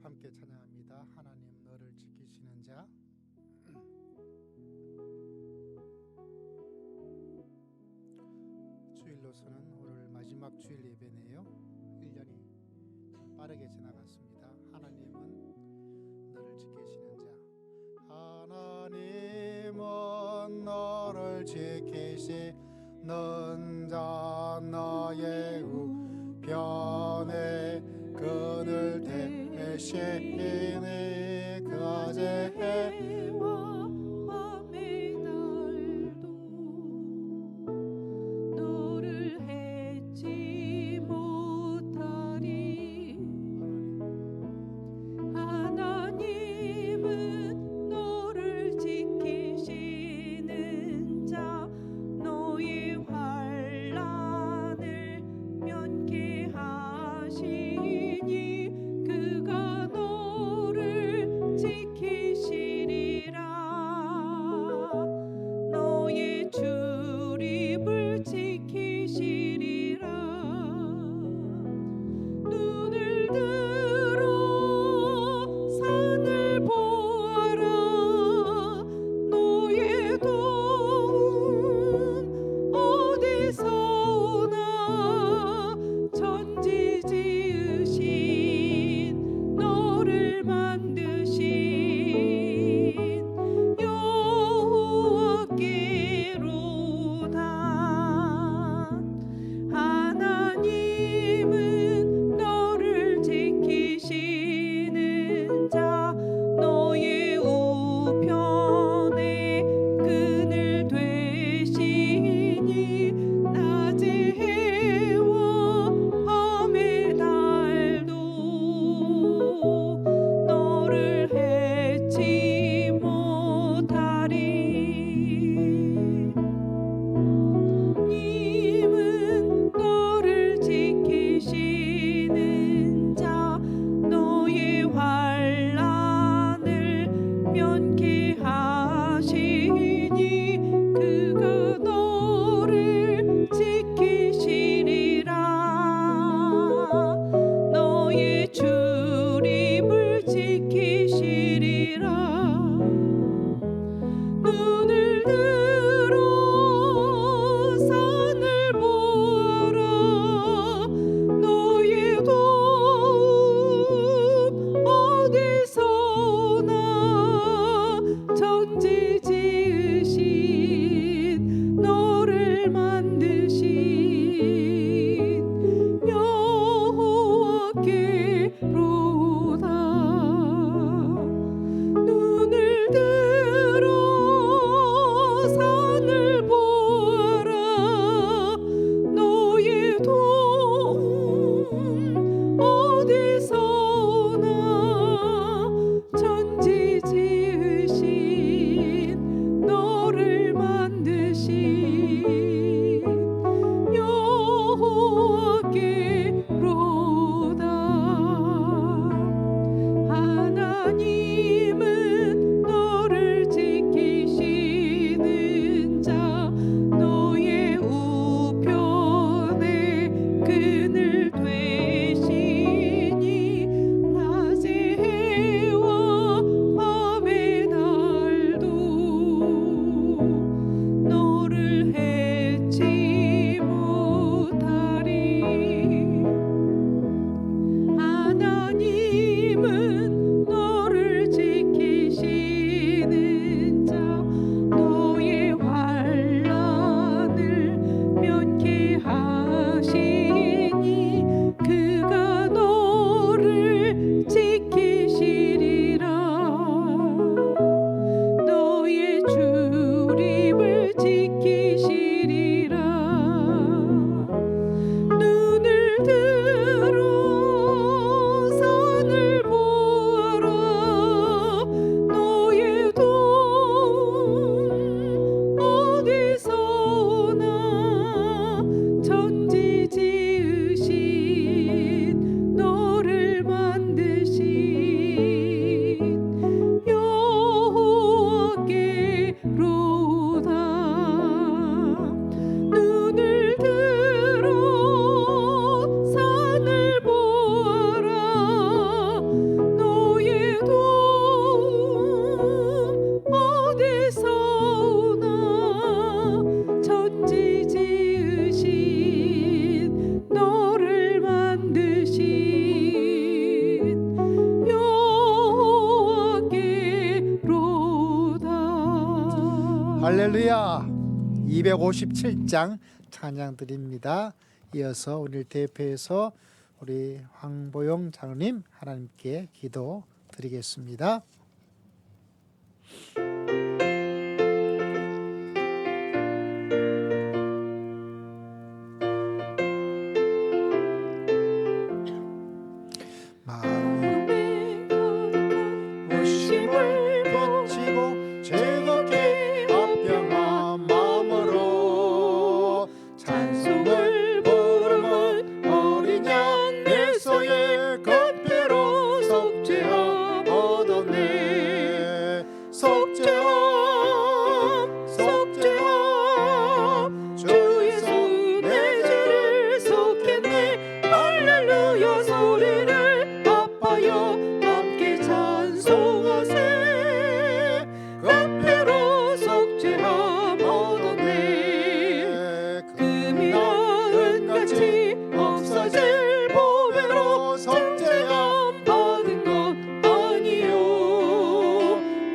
함께 찬양합니다. 하나님 너를 지키시는 자. 주일로서는 오늘 마지막 주일 예배네요. 1년이 빠르게 지나갔습니다. 하나님은 너를 지키시는 자. 하나님은 너를 지키시는 자, 너의 우편에 그늘 대신에 그제해와 밤의 날도 너를 해치 못하리. 하나님은 너를 지키시는 자, 너의 환난을 면케하시니 그가 너를 지키시리라. 너의 출입을 지키시리라. 눈을 들어 산을 보아라. 너의 도움 어디서 오나. 천지 지으신 너를 만드신 여호와께로다. 하나님은 너를 지키시는 자, 너의 우편에 그늘 되시니 낮의 해와 밤의 달도 너를 해치 못하리. 님은 너를 지키시는 자, 너의 환난을 면케하시니 그가 너를 지키시리라. 너의 출입을 지키시리라. 눈을 들어 산을 보아라. 너의 도움 어디서 오나. 천지 지으신 너를 만드신 여호와께로다. 눈을 들어 산을 보아라. 너의 도움 어디서 오나. 천지 지으신 너를 만드신 여호와께로다. 하나님은 너를 지키시는 자, 너의 우편에 그늘 되시니 낮의 해와 밤의 달도 너를 해치 못하리. 하나님은 너를 지키시는 자, 너의 환난을 면케하시니 그가 너를 지키시리. 할렐루야. 257장 찬양 드립니다. 이어서 오늘 대표해서 우리 황보영 장로님 하나님께 기도 드리겠습니다. 마음에 가득한 무심을 그치고 즐겁게 화평한 마음으로 찬송을 부르는 어린 양 예수의 급배로 속죄함 얻었네. 속죄함 속죄함 주 예수 내 죄를 속했네. 할렐루야 소리를 아파요 함께 찬송하세. 급배로 속죄함 얻었네. 금이나 은같이 없어질 보배로 속죄함 받은 것 아니요.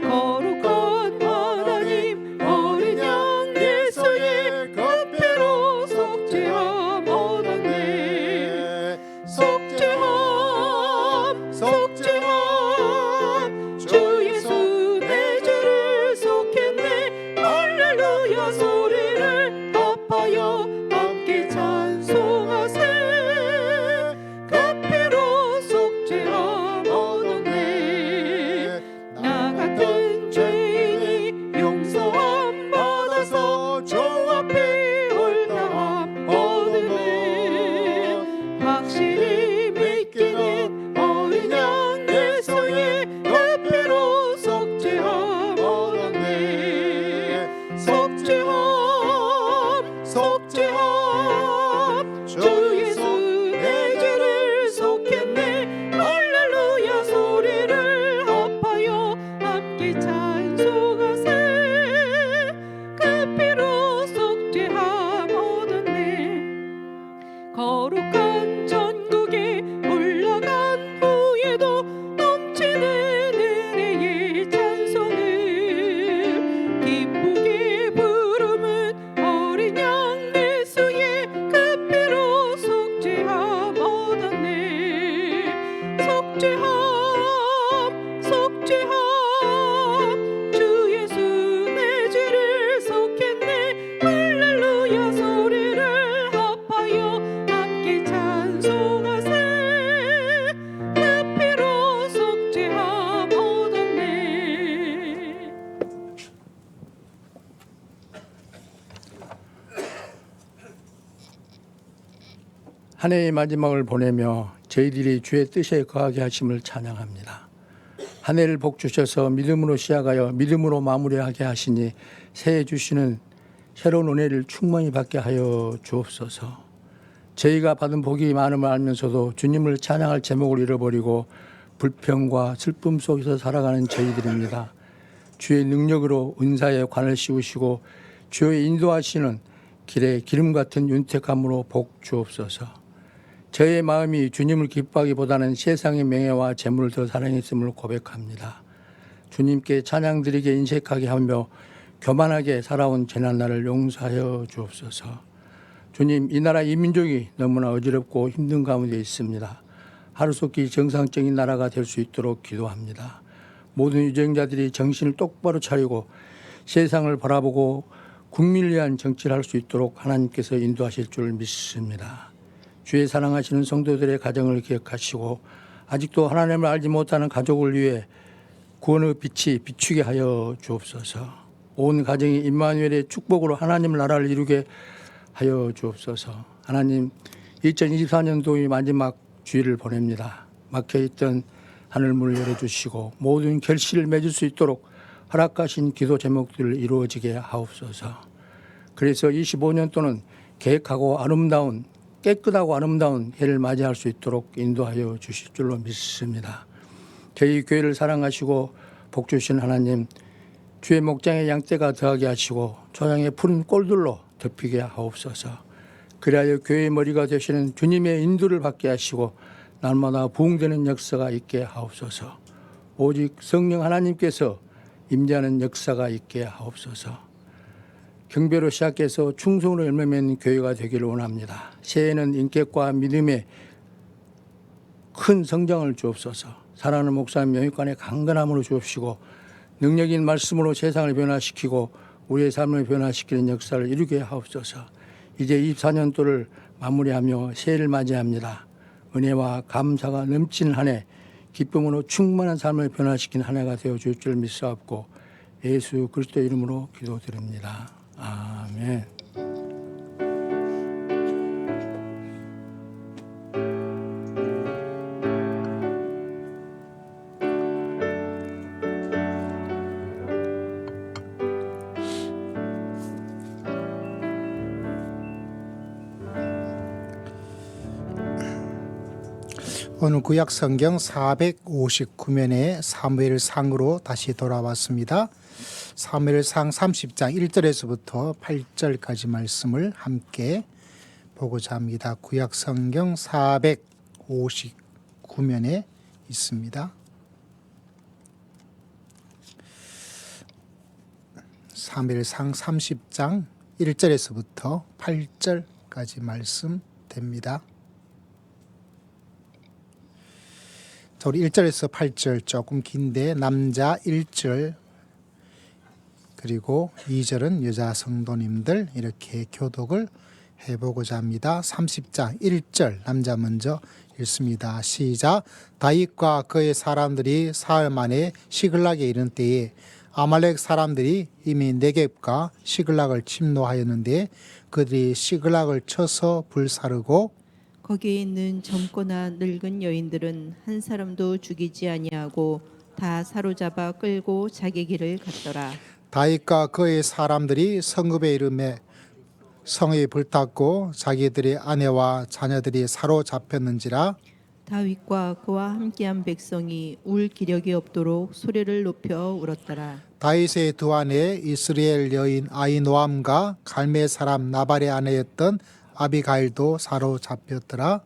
거룩한 하나님 어린 양 예수의 급배로 속죄함 얻었네. 속죄함 속죄함 주 예수 내 죄를 속했네. 할렐루야 소리를 아파요 함께 찬송하세. 급배로 속죄함 얻었네. 나 같은 죄인이 용서함 받아서 주 앞에 올라함 얻으네. 확실히 믿기는 어린 양 예수의 급배로 속죄함 얻었네. 속죄함 속죄함 주 예수 내 죄를 속했네. 할렐루야 소리를 아파요 함께 찬송하세. 급배로 속죄함 얻었네. 거룩한 천국에 올라간 후에도 넘치는 은혜의 찬송을 기쁘게 부르는 어린 양 예수의 급배로 속죄함 얻었네. 속죄함 속죄함 주 예수 내 죄를 속했네. 할렐루야 소리를 아파요 함께 찬송하세. 급배로 속죄함 얻었네. 한 해의 마지막을 보내며 저희들이 주의 뜻에 거하게 하심을 찬양합니다. 한 해를 복 주셔서 믿음으로 시작하여 믿음으로 마무리하게 하시니 새해 주시는 새로운 은혜를 충만히 받게 하여 주옵소서. 저희가 받은 복이 많음을 알면서도 주님을 찬양할 제목을 잃어버리고 불평과 슬픔 속에서 살아가는 저희들입니다. 주의 능력으로 은사에 관을 씌우시고 주의 인도하시는 길에 기름 같은 윤택함으로 복 주옵소서. 저의 마음이 주님을 기뻐하기보다는 세상의 명예와 재물을 더 사랑했음을 고백합니다. 주님께 찬양드리게 인색하게 하며 교만하게 살아온 지난날을 용서하여 주옵소서. 주님, 이 나라 이 민족이 너무나 어지럽고 힘든 가운데 있습니다. 하루속히 정상적인 나라가 될 수 있도록 기도합니다. 모든 유정자들이 정신을 똑바로 차리고 세상을 바라보고 국민을 위한 정치를 할 수 있도록 하나님께서 인도하실 줄 믿습니다. 주의 사랑하시는 성도들의 가정을 기억하시고 아직도 하나님을 알지 못하는 가족을 위해 구원의 빛이 비추게 하여 주옵소서. 온 가정이 임마누엘의 축복으로 하나님 나라를 이루게 하여 주옵소서. 하나님, 2024년도의 마지막 주일을 보냅니다. 막혀있던 하늘문을 열어주시고 모든 결실을 맺을 수 있도록 허락하신 기도 제목들을 이루어지게 하옵소서. 그래서 25년도는 계획하고 아름다운 깨끗하고 아름다운 해를 맞이할 수 있도록 인도하여 주실 줄로 믿습니다. 저희 교회를 사랑하시고 복 주신 하나님, 주의 목장에 양떼가 더하게 하시고 초장의 푸른 꼴들로 덮이게 하옵소서. 그리하여 교회의 머리가 되시는 주님의 인도를 받게 하시고 날마다 부흥되는 역사가 있게 하옵소서. 오직 성령 하나님께서 임재하는 역사가 있게 하옵소서. 경배로 시작해서 충성으로 열매맺는 교회가 되기를 원합니다. 새해에는 인격과 믿음의 큰 성장을 주옵소서. 사랑하는 목사님 영육간의 강건함으로 주옵시고 능력인 말씀으로 세상을 변화시키고 우리의 삶을 변화시키는 역사를 이루게 하옵소서. 이제 24년도를 마무리하며 새해를 맞이합니다. 은혜와 감사가 넘치는 한 해, 기쁨으로 충만한 삶을 변화시키는 한 해가 되어 줄 줄 믿사옵고 예수 그리스도 이름으로 기도드립니다. 아멘. 오늘 구약 성경 459면의 사무엘상으로 다시 돌아왔습니다. 사무엘상 30장 1절에서부터 8절까지 말씀을 함께 보고자 합니다. 구약 성경 459면에 있습니다. 사무엘상 30장 1절에서부터 8절까지 말씀 됩니다. 우리 1절에서 8절 조금 긴데 남자 1절 그리고 2절은 여자 성도님들 이렇게 교독을 해보고자 합니다. 30장 1절 남자 먼저 읽습니다. 시작. 다윗과 그의 사람들이 사흘 만에 시글락에 이른 때에 아말렉 사람들이 이미 네겝과 시글락을 침노하였는데 그들이 시글락을 쳐서 불사르고 거기에 있는 젊거나 늙은 여인들은 한 사람도 죽이지 아니하고 다 사로잡아 끌고 자기 길을 갔더라. 다윗과 그의 사람들이 성읍에 이름에 성에 불탔고 자기들의 아내와 자녀들이 사로잡혔는지라. 다윗과 그와 함께한 백성이 울 기력이 없도록 소리를 높여 울었더라. 다윗의 두 아내 이스라엘 여인 아히노암과 갈메 사람 나발의 아내였던 아비가일도 사로잡혔더라.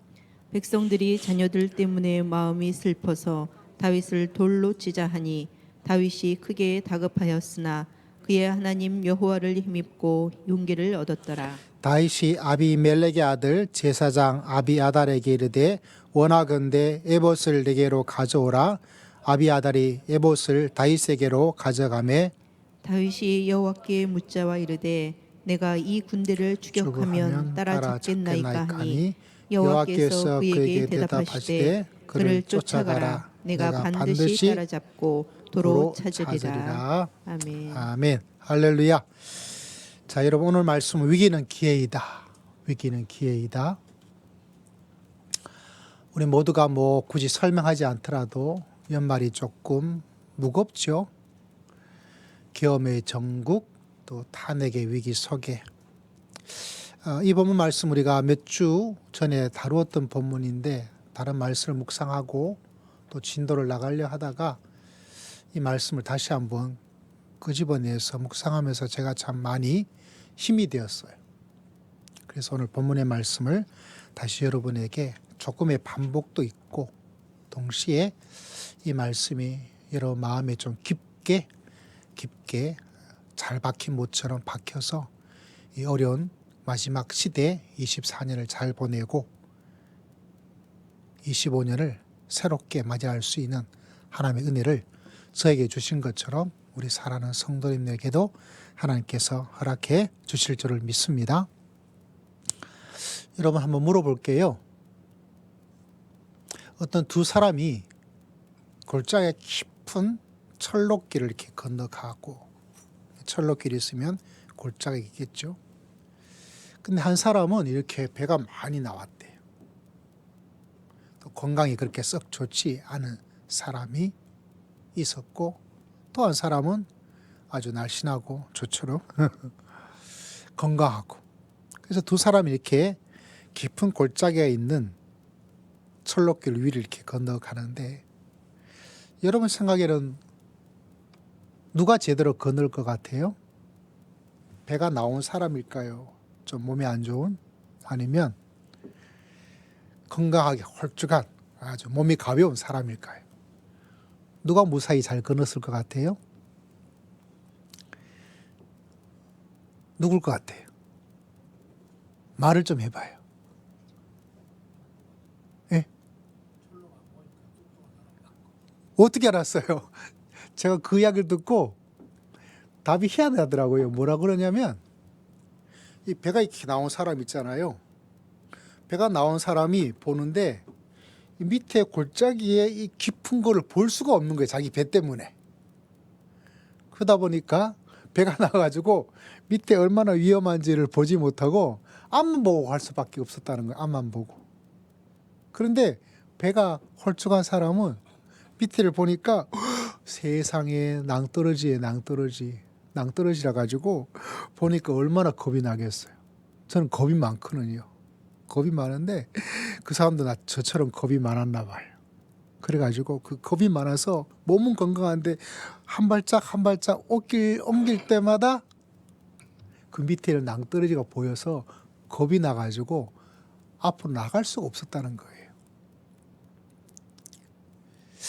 백성들이 자녀들 때문에 마음이 슬퍼서 다윗을 돌로 치자 하니 다윗이 크게 다급하였으나 그의 하나님 여호와를 힘입고 용기를 얻었더라. 다윗이 아비멜렉의 아들 제사장 아비아달에게 이르되 원하건대 에봇을 내게로 가져오라. 아비아달이 에봇을 다윗에게로 가져가매 다윗이 여호와께 묻자와 이르되 내가 이 군대를 추격하면 따라잡겠나이까 하니 여호와께서 그에게 대답하시되 그를 쫓아가라. 내가 반드시 따라잡고 도로 찾으리라. 아멘. 아멘. 할렐루야. 자, 여러분 오늘 말씀은 위기는 기회이다. 위기는 기회이다. 우리 모두가 뭐 굳이 설명하지 않더라도 연말이 조금 무겁죠. 계엄의 전국 또 탄핵의 위기 속에 이 본문 말씀 우리가 몇 주 전에 다루었던 본문인데 다른 말씀을 묵상하고 또 진도를 나가려 하다가 이 말씀을 다시 한번 끄집어내서 묵상하면서 제가 참 많이 힘이 되었어요. 그래서 오늘 본문의 말씀을 다시 여러분에게 조금의 반복도 있고 동시에 이 말씀이 여러분 마음에 좀 깊게 잘 박힌 못처럼 박혀서 이 어려운 마지막 시대 24년을 잘 보내고 25년을 새롭게 맞이할 수 있는 하나님의 은혜를 저에게 주신 것처럼 우리 사랑하는 성도님에게도 하나님께서 허락해 주실 줄을 믿습니다. 여러분 한번 물어볼게요. 어떤 두 사람이 골짜기에 깊은 철로길을 이렇게 건너가고 철로길이 있으면 골짜기가 있겠죠. 근데 한 사람은 이렇게 배가 많이 나왔대요. 또 건강이 그렇게 썩 좋지 않은 사람이 있었고 또 한 사람은 아주 날씬하고 저처럼 건강하고 그래서 두 사람이 이렇게 깊은 골짜기가 있는 철로길 위를 이렇게 건너가는데 여러분 생각에는 누가 제대로 건널 것 같아요? 배가 나온 사람일까요? 좀 몸이 안 좋은? 아니면 건강하게 홀쭉한 아주 몸이 가벼운 사람일까요? 누가 무사히 잘 건넜을 것 같아요? 누굴 것 같아요? 말을 좀 해봐요. 예? 어떻게 알았어요? 제가 그 이야기를 듣고 답이 희한하더라고요. 뭐라 그러냐면 이 배가 이렇게 나온 사람 있잖아요. 배가 나온 사람이 보는데 이 밑에 골짜기에 이 깊은 거를 볼 수가 없는 거예요. 자기 배 때문에. 그러다 보니까 배가 나와가지고 밑에 얼마나 위험한지를 보지 못하고 앞만 보고 갈 수밖에 없었다는 거예요. 앞만 보고. 그런데 배가 홀쭉한 사람은 밑에를 보니까 세상에 낭떠러지에 낭떠러지라 가지고 보니까 얼마나 겁이 나겠어요. 저는 겁이 많거든요. 겁이 많은데 그 사람도 저처럼 겁이 많았나 봐요. 그래가지고 그 겁이 많아서 몸은 건강한데 한 발짝 한 발짝 옮길 때마다 그 밑에는 낭떠러지가 보여서 겁이 나가지고 앞으로 나갈 수가 없었다는 거예요.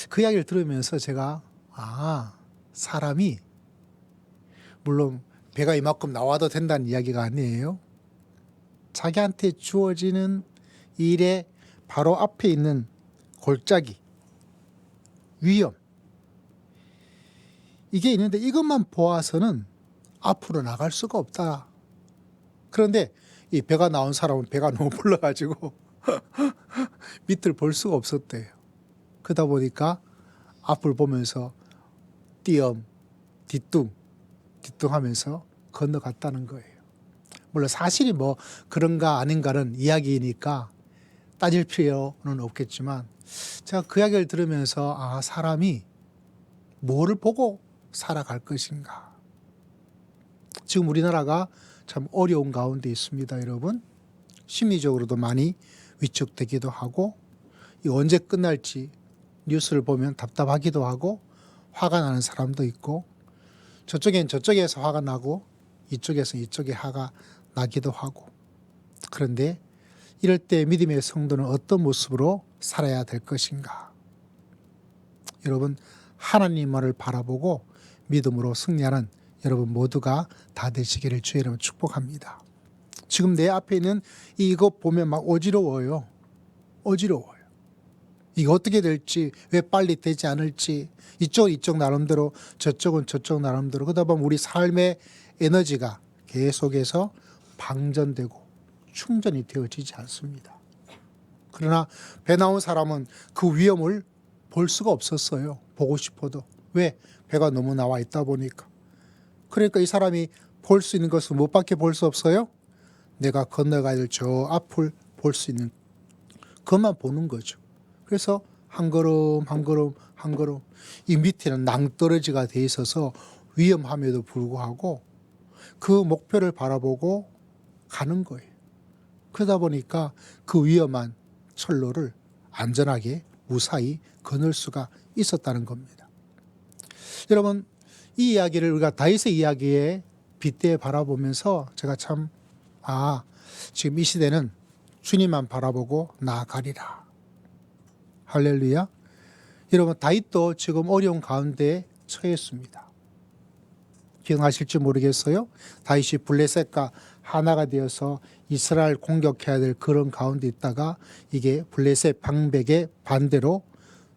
그 이야기를 들으면서 제가 사람이 물론 배가 이만큼 나와도 된다는 이야기가 아니에요. 자기한테 주어지는 일의 바로 앞에 있는 골짜기, 위험, 이게 있는데 이것만 보아서는 앞으로 나갈 수가 없다. 그런데 이 배가 나온 사람은 배가 너무 불러가지고 밑을 볼 수가 없었대요. 그러다 보니까 앞을 보면서 띄엄, 뒤뚱하면서 건너갔다는 거예요. 물론 사실이 뭐 그런가 아닌가는 이야기이니까 따질 필요는 없겠지만 제가 그 이야기를 들으면서 사람이 뭐를 보고 살아갈 것인가. 지금 우리나라가 참 어려운 가운데 있습니다, 여러분. 심리적으로도 많이 위축되기도 하고 이 언제 끝날지 뉴스를 보면 답답하기도 하고 화가 나는 사람도 있고 저쪽엔 저쪽에서 화가 나고 이쪽에서 이쪽에 화가 나기도 하고 그런데 이럴 때 믿음의 성도는 어떤 모습으로 살아야 될 것인가? 여러분 하나님만을 바라보고 믿음으로 승리하는 여러분 모두가 다 되시기를 주의 이름으로 축복합니다. 지금 내 앞에 있는 이거 보면 막 어지러워요. 이게 어떻게 될지, 왜 빨리 되지 않을지, 이쪽은 이쪽 나름대로, 저쪽은 저쪽 나름대로. 그러다 보면 우리 삶의 에너지가 계속해서 방전되고 충전이 되어지지 않습니다. 그러나 배 나온 사람은 그 위험을 볼 수가 없었어요. 보고 싶어도. 왜? 배가 너무 나와 있다 보니까. 그러니까 이 사람이 볼 수 있는 것은 무엇밖에 볼 수 없어요? 내가 건너가야 될 저 앞을 볼 수 있는 그것만 보는 거죠. 그래서 한 걸음 이 밑에는 낭떠러지가 돼 있어서 위험함에도 불구하고 그 목표를 바라보고 가는 거예요. 그러다 보니까 그 위험한 철로를 안전하게 무사히 건널 수가 있었다는 겁니다. 여러분 이 이야기를 우리가 다윗의 이야기에 빗대어 바라보면서 제가 참 지금 이 시대는 주님만 바라보고 나아가리라. 할렐루야. 여러분 다윗도 지금 어려운 가운데 처했습니다. 기억나실지 모르겠어요. 다윗이 블레셋과 하나가 되어서 이스라엘 공격해야 될 그런 가운데 있다가 이게 블레셋 방백의 반대로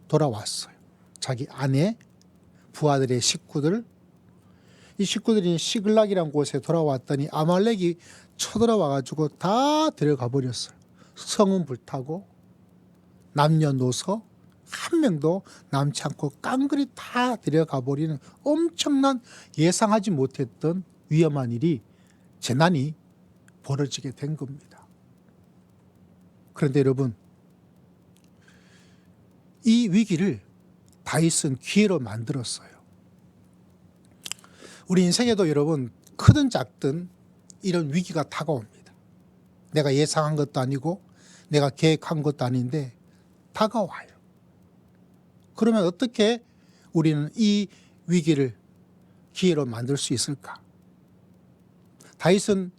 돌아왔어요. 자기 아내, 부하들의 식구들, 이 식구들이 시글락이라는 곳에 돌아왔더니 아말렉이 쳐들어와가지고 다 데려가 버렸어요. 성은 불타고 남녀노소 한 명도 남지 않고 깡그리 다 데려가 버리는 엄청난 예상하지 못했던 위험한 일이 재난이 벌어지게 된 겁니다. 그런데 여러분 이 위기를 다윗은 기회로 만들었어요. 우리 인생에도 여러분 크든 작든 이런 위기가 다가옵니다. 내가 예상한 것도 아니고 내가 계획한 것도 아닌데 다가와요. 그러면 어떻게 우리는 이 위기를 기회로 만들 수 있을까? 다윗은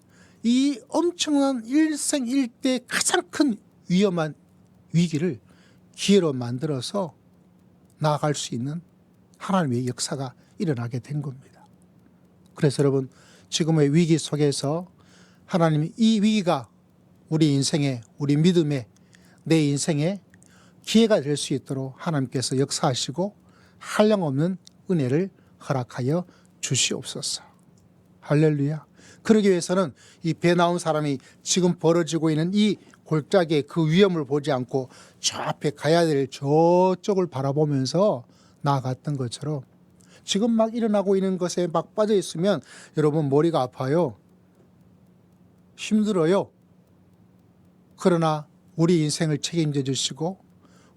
이 엄청난 일생일대 가장 큰 위험한 위기를 기회로 만들어서 나아갈 수 있는 하나님의 역사가 일어나게 된 겁니다. 그래서 여러분 지금의 위기 속에서 하나님이 이 위기가 우리 인생에, 우리 믿음에, 내 인생에 기회가 될 수 있도록 하나님께서 역사하시고 한량없는 은혜를 허락하여 주시옵소서. 할렐루야. 그러기 위해서는 이 배 나온 사람이 지금 벌어지고 있는 이 골짜기의 그 위험을 보지 않고 저 앞에 가야 될 저쪽을 바라보면서 나아갔던 것처럼 지금 막 일어나고 있는 것에 막 빠져 있으면 여러분 머리가 아파요. 힘들어요. 그러나 우리 인생을 책임져 주시고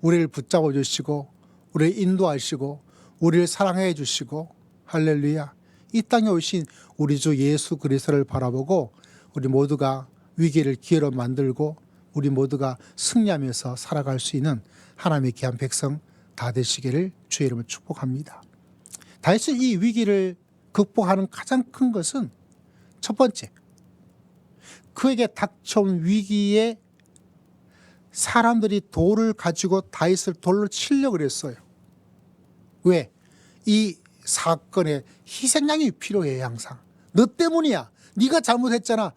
우리를 붙잡아 주시고 우리를 인도하시고 우리를 사랑해 주시고 할렐루야. 이 땅에 오신 우리 주 예수 그리스도를 바라보고 우리 모두가 위기를 기회로 만들고 우리 모두가 승리하면서 살아갈 수 있는 하나님의 귀한 백성 다 되시기를 주의 이름으로 축복합니다. 다윗은 이 위기를 극복하는 가장 큰 것은 첫 번째, 그에게 닥쳐온 위기에 사람들이 돌을 가지고 다윗을 돌로 치려고 그랬어요. 왜? 이 사건에 희생양이 필요해. 항상 너 때문이야, 네가 잘못했잖아,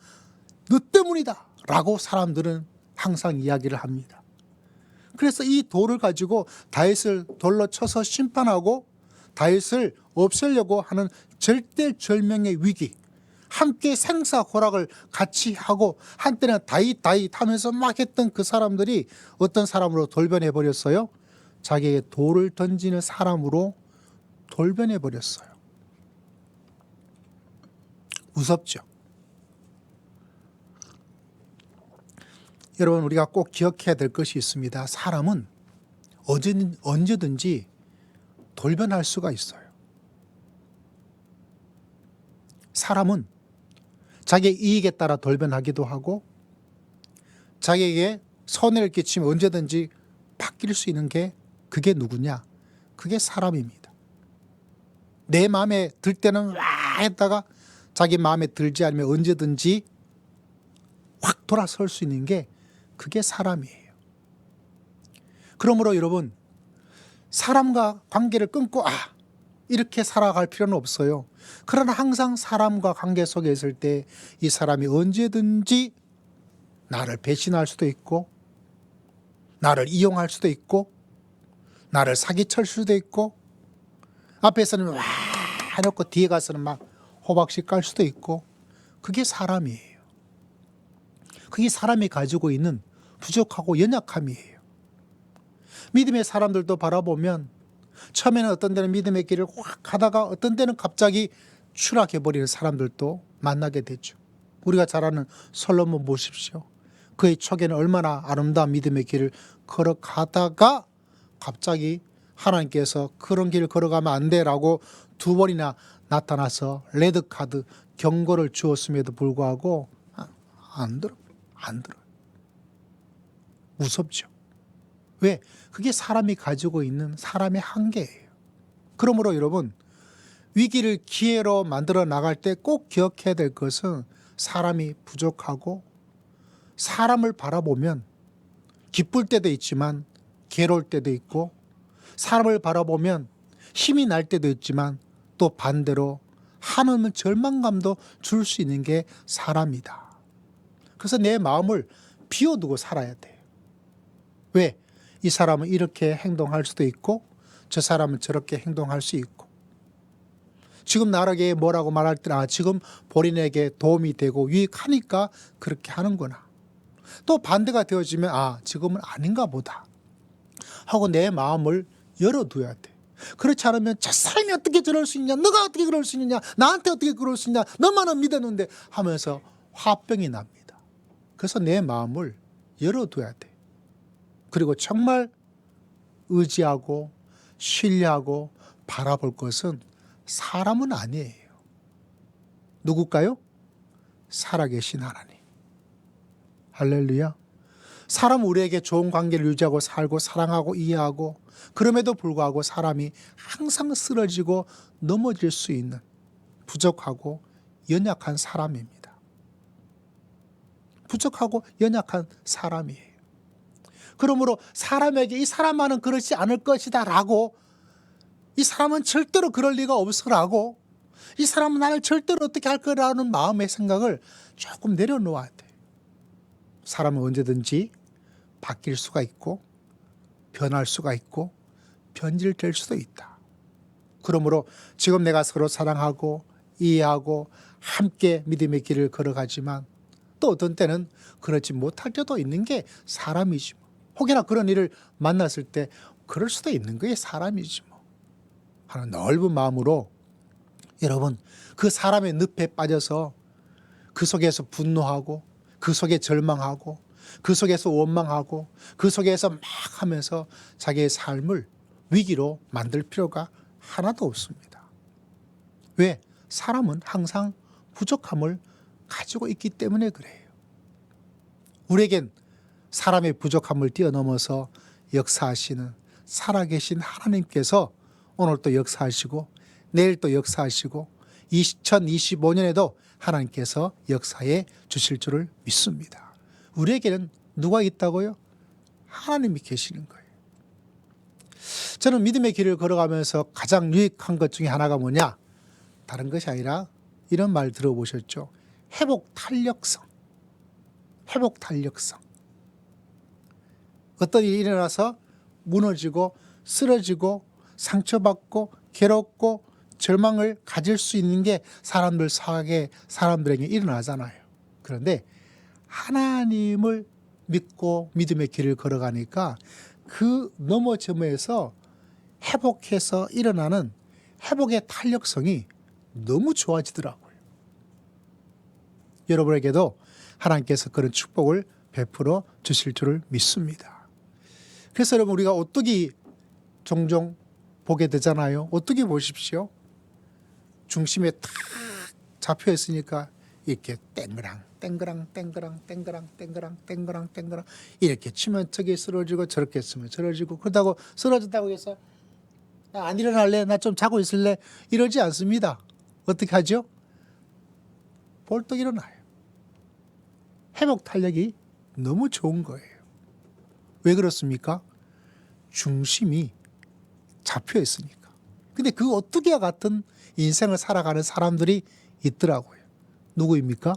너 때문이다 라고 사람들은 항상 이야기를 합니다. 그래서 이 돌을 가지고 다윗을 돌로 쳐서 심판하고 다윗을 없애려고 하는 절대절명의 위기, 함께 생사고락을 같이 하고 한때는 다윗 하면서 막 했던 그 사람들이 어떤 사람으로 돌변해 버렸어요? 자기에게 돌을 던지는 사람으로 돌변해 버렸어요. 무섭죠? 여러분, 우리가 꼭 기억해야 될 것이 있습니다. 사람은 언제든지 돌변할 수가 있어요. 사람은 자기의 이익에 따라 돌변하기도 하고 자기에게 손해를 끼치면 언제든지 바뀔 수 있는 게 그게 누구냐? 그게 사람입니다. 내 마음에 들 때는 와 했다가 자기 마음에 들지 않으면 언제든지 확 돌아설 수 있는 게 그게 사람이에요. 그러므로 여러분, 사람과 관계를 끊고 이렇게 살아갈 필요는 없어요. 그러나 항상 사람과 관계 속에 있을 때 이 사람이 언제든지 나를 배신할 수도 있고 나를 이용할 수도 있고 나를 사기칠 수도 있고 앞에서는 와 해놓고 뒤에 가서는 막 호박씨 깔 수도 있고 그게 사람이에요. 그게 사람이 가지고 있는 부족하고 연약함이에요. 믿음의 사람들도 바라보면 처음에는 어떤 데는 믿음의 길을 확 가다가 어떤 데는 갑자기 추락해버리는 사람들도 만나게 되죠. 우리가 잘 아는 솔로몬 보십시오. 그의 초기에는 얼마나 아름다운 믿음의 길을 걸어가다가 갑자기 하나님께서 그런 길을 걸어가면 안 돼라고 2번이나 나타나서 레드카드 경고를 주었음에도 불구하고 안 들어. 무섭죠. 왜? 그게 사람이 가지고 있는 사람의 한계예요. 그러므로 여러분, 위기를 기회로 만들어 나갈 때 꼭 기억해야 될 것은 사람이 부족하고 사람을 바라보면 기쁠 때도 있지만 괴로울 때도 있고 사람을 바라보면 힘이 날 때도 있지만 또 반대로 한없는 절망감도 줄 수 있는 게 사람이다. 그래서 내 마음을 비워두고 살아야 돼요. 왜? 이 사람은 이렇게 행동할 수도 있고 저 사람은 저렇게 행동할 수 있고 지금 나에게 뭐라고 말할 때는 지금 본인에게 도움이 되고 유익하니까 그렇게 하는구나. 또 반대가 되어지면 지금은 아닌가 보다 하고 내 마음을 열어둬야 돼. 그렇지 않으면 저 사람이 어떻게 저럴 수 있냐, 너가 어떻게 그럴 수 있냐, 나한테 어떻게 그럴 수 있냐, 너만은 믿었는데 하면서 화병이 납니다. 그래서 내 마음을 열어둬야 돼. 그리고 정말 의지하고 신뢰하고 바라볼 것은 사람은 아니에요. 누굴까요? 살아계신 하나님. 할렐루야. 사람은 우리에게 좋은 관계를 유지하고 살고 사랑하고 이해하고 그럼에도 불구하고 사람이 항상 쓰러지고 넘어질 수 있는 부족하고 연약한 사람입니다. 부족하고 연약한 사람이에요. 그러므로 사람에게 이 사람만은 그렇지 않을 것이다 라고 이 사람은 절대로 그럴 리가 없어라고 이 사람은 나를 절대로 어떻게 할 거라는 마음의 생각을 조금 내려놓아야 돼. 사람은 언제든지 바뀔 수가 있고 변할 수가 있고 변질될 수도 있다. 그러므로 지금 내가 서로 사랑하고 이해하고 함께 믿음의 길을 걸어가지만 또 어떤 때는 그렇지 못할 때도 있는 게 사람이지 뭐. 혹여나 그런 일을 만났을 때 그럴 수도 있는 게 사람이지 뭐. 하는 넓은 마음으로 여러분 그 사람의 늪에 빠져서 그 속에서 분노하고 그 속에 절망하고 그 속에서 원망하고 그 속에서 막 하면서 자기의 삶을 위기로 만들 필요가 하나도 없습니다. 왜? 사람은 항상 부족함을 가지고 있기 때문에 그래요. 우리에겐 사람의 부족함을 뛰어넘어서 역사하시는 살아계신 하나님께서 오늘 또 역사하시고 내일 또 역사하시고 2025년에도 하나님께서 역사해 주실 줄을 믿습니다. 우리에게는 누가 있다고요? 하나님이 계시는 거예요. 저는 믿음의 길을 걸어가면서 가장 유익한 것 중에 하나가 뭐냐? 다른 것이 아니라 이런 말 들어보셨죠? 회복 탄력성. 회복 탄력성. 어떤 일이 일어나서 무너지고 쓰러지고 상처받고 괴롭고 절망을 가질 수 있는 게 사람들에게 일어나잖아요. 그런데 하나님을 믿고 믿음의 길을 걸어가니까 그 넘어짐에서 회복해서 일어나는 회복의 탄력성이 너무 좋아지더라고요. 여러분에게도 하나님께서 그런 축복을 베풀어 주실 줄을 믿습니다. 그래서 여러분 우리가 오뚜기 종종 보게 되잖아요. 오뚜기 보십시오. 중심에 탁 잡혀 있으니까 이렇게 땡그랑 땡그랑 땡그랑 땡그랑 땡그랑 땡그랑 땡그랑 이렇게 치면 저기 쓰러지고 저렇게 쓰면 쓰러지고 그러다고 쓰러졌다고 해서 나 안 일어날래? 나 좀 자고 있을래? 이러지 않습니다. 어떻게 하죠? 벌떡 일어나요. 회복 탄력이 너무 좋은 거예요. 왜 그렇습니까? 중심이 잡혀 있으니까. 근데 그 오뚜기와 같은 인생을 살아가는 사람들이 있더라고요. 누구입니까?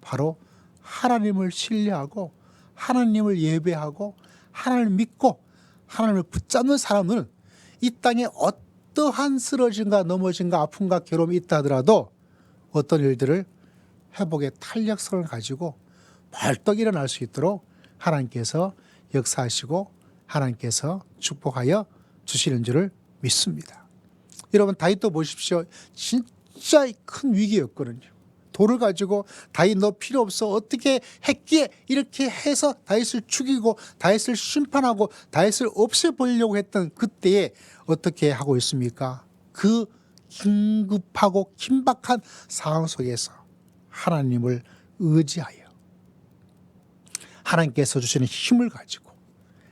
바로 하나님을 신뢰하고 하나님을 예배하고 하나님을 믿고 하나님을 붙잡는 사람들은 이 땅에 어떠한 쓰러짐과 넘어짐과 아픔과 괴로움이 있다 하더라도 어떤 일들을 회복의 탄력성을 가지고 벌떡 일어날 수 있도록 하나님께서 역사하시고 하나님께서 축복하여 주시는 줄을 믿습니다. 여러분 다윗도 보십시오. 진짜 큰 위기였거든요. 돌을 가지고 다윗 너 필요 없어 어떻게 했기에 이렇게 해서 다윗을 죽이고 다윗을 심판하고 다윗을 없애버리려고 했던 그때에 어떻게 하고 있습니까? 그 긴급하고 긴박한 상황 속에서 하나님을 의지하여 하나님께서 주시는 힘을 가지고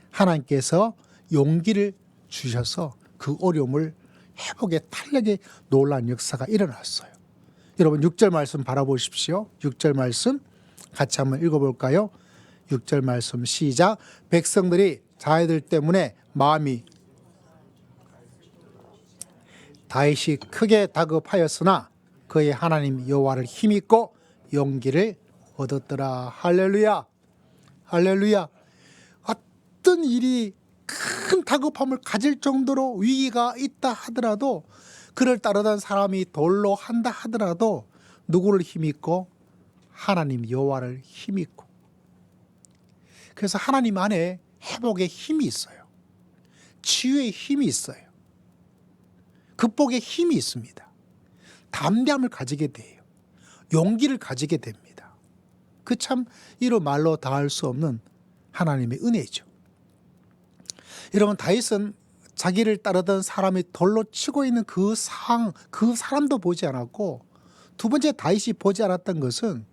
하나님께서 용기를 주셔서 그 어려움을 회복의 탄력의 놀라운 역사가 일어났어요. 여러분 6절 말씀 바라보십시오. 6절 말씀 같이 한번 읽어볼까요? 6절 말씀 시작. 백성들이 자기들 때문에 마음이 다윗이 크게 다급하였으나 그의 하나님 여호와를 힘입고 용기를 얻었더라. 할렐루야. 할렐루야. 어떤 일이 큰 다급함을 가질 정도로 위기가 있다 하더라도 그를 따르던 사람이 돌로 한다 하더라도 누구를 힘입고 하나님 여호와를 힘입고 그래서 하나님 안에 회복의 힘이 있어요. 치유의 힘이 있어요. 극복의 힘이 있습니다. 담대함을 가지게 돼요. 용기를 가지게 됩니다. 그 참 이로 말로 다할 수 없는 하나님의 은혜죠. 여러분 다윗은 자기를 따르던 사람이 돌로 치고 있는 그 상황, 그 사람도 보지 않았고 두 번째 다윗이 보지 않았던 것은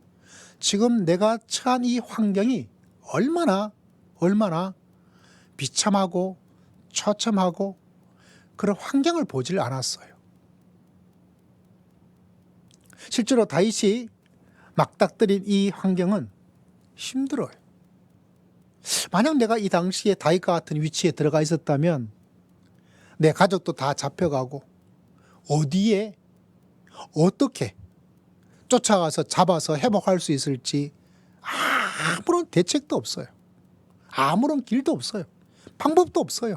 지금 내가 처한 이 환경이 얼마나 비참하고 처참하고 그런 환경을 보질 않았어요. 실제로 다윗이 막닥뜨린 이 환경은 힘들어요. 만약 내가 이 당시에 다윗과 같은 위치에 들어가 있었다면 내 가족도 다 잡혀가고 어디에 어떻게 쫓아가서 잡아서 회복할 수 있을지 아무런 대책도 없어요. 아무런 길도 없어요. 방법도 없어요.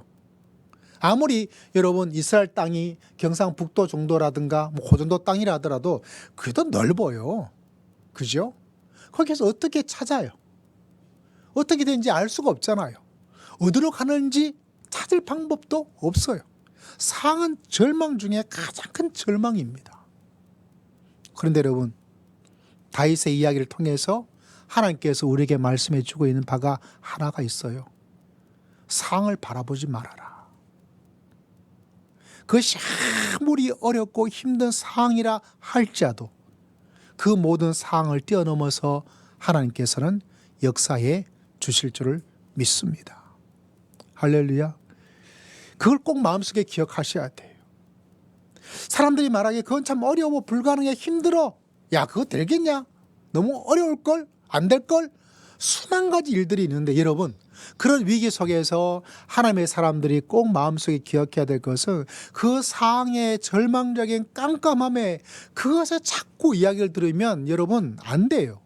아무리 여러분 이스라엘 땅이 경상북도 정도라든가 뭐 그 정도 땅이라 하더라도 그래도 넓어요. 그죠? 거기서 어떻게 찾아요? 어떻게 되는지 알 수가 없잖아요. 어디로 가는지 찾을 방법도 없어요. 상은 절망 중에 가장 큰 절망입니다. 그런데 여러분, 다윗의 이야기를 통해서 하나님께서 우리에게 말씀해 주고 있는 바가 하나가 있어요. 상을 바라보지 말아라. 그것이 아무리 어렵고 힘든 상황이라 할지라도 그 모든 상황을 뛰어넘어서 하나님께서는 역사해 주실 줄을 믿습니다. 할렐루야. 그걸 꼭 마음속에 기억하셔야 돼요. 사람들이 말하기에 그건 참 어려워, 불가능해, 힘들어. 야, 그거 되겠냐? 너무 어려울걸? 안 될걸? 수만 가지 일들이 있는데 여러분, 그런 위기 속에서 하나님의 사람들이 꼭 마음속에 기억해야 될 것은 그 상황의 절망적인 깜깜함에 그것에 자꾸 이야기를 들으면 여러분 안 돼요.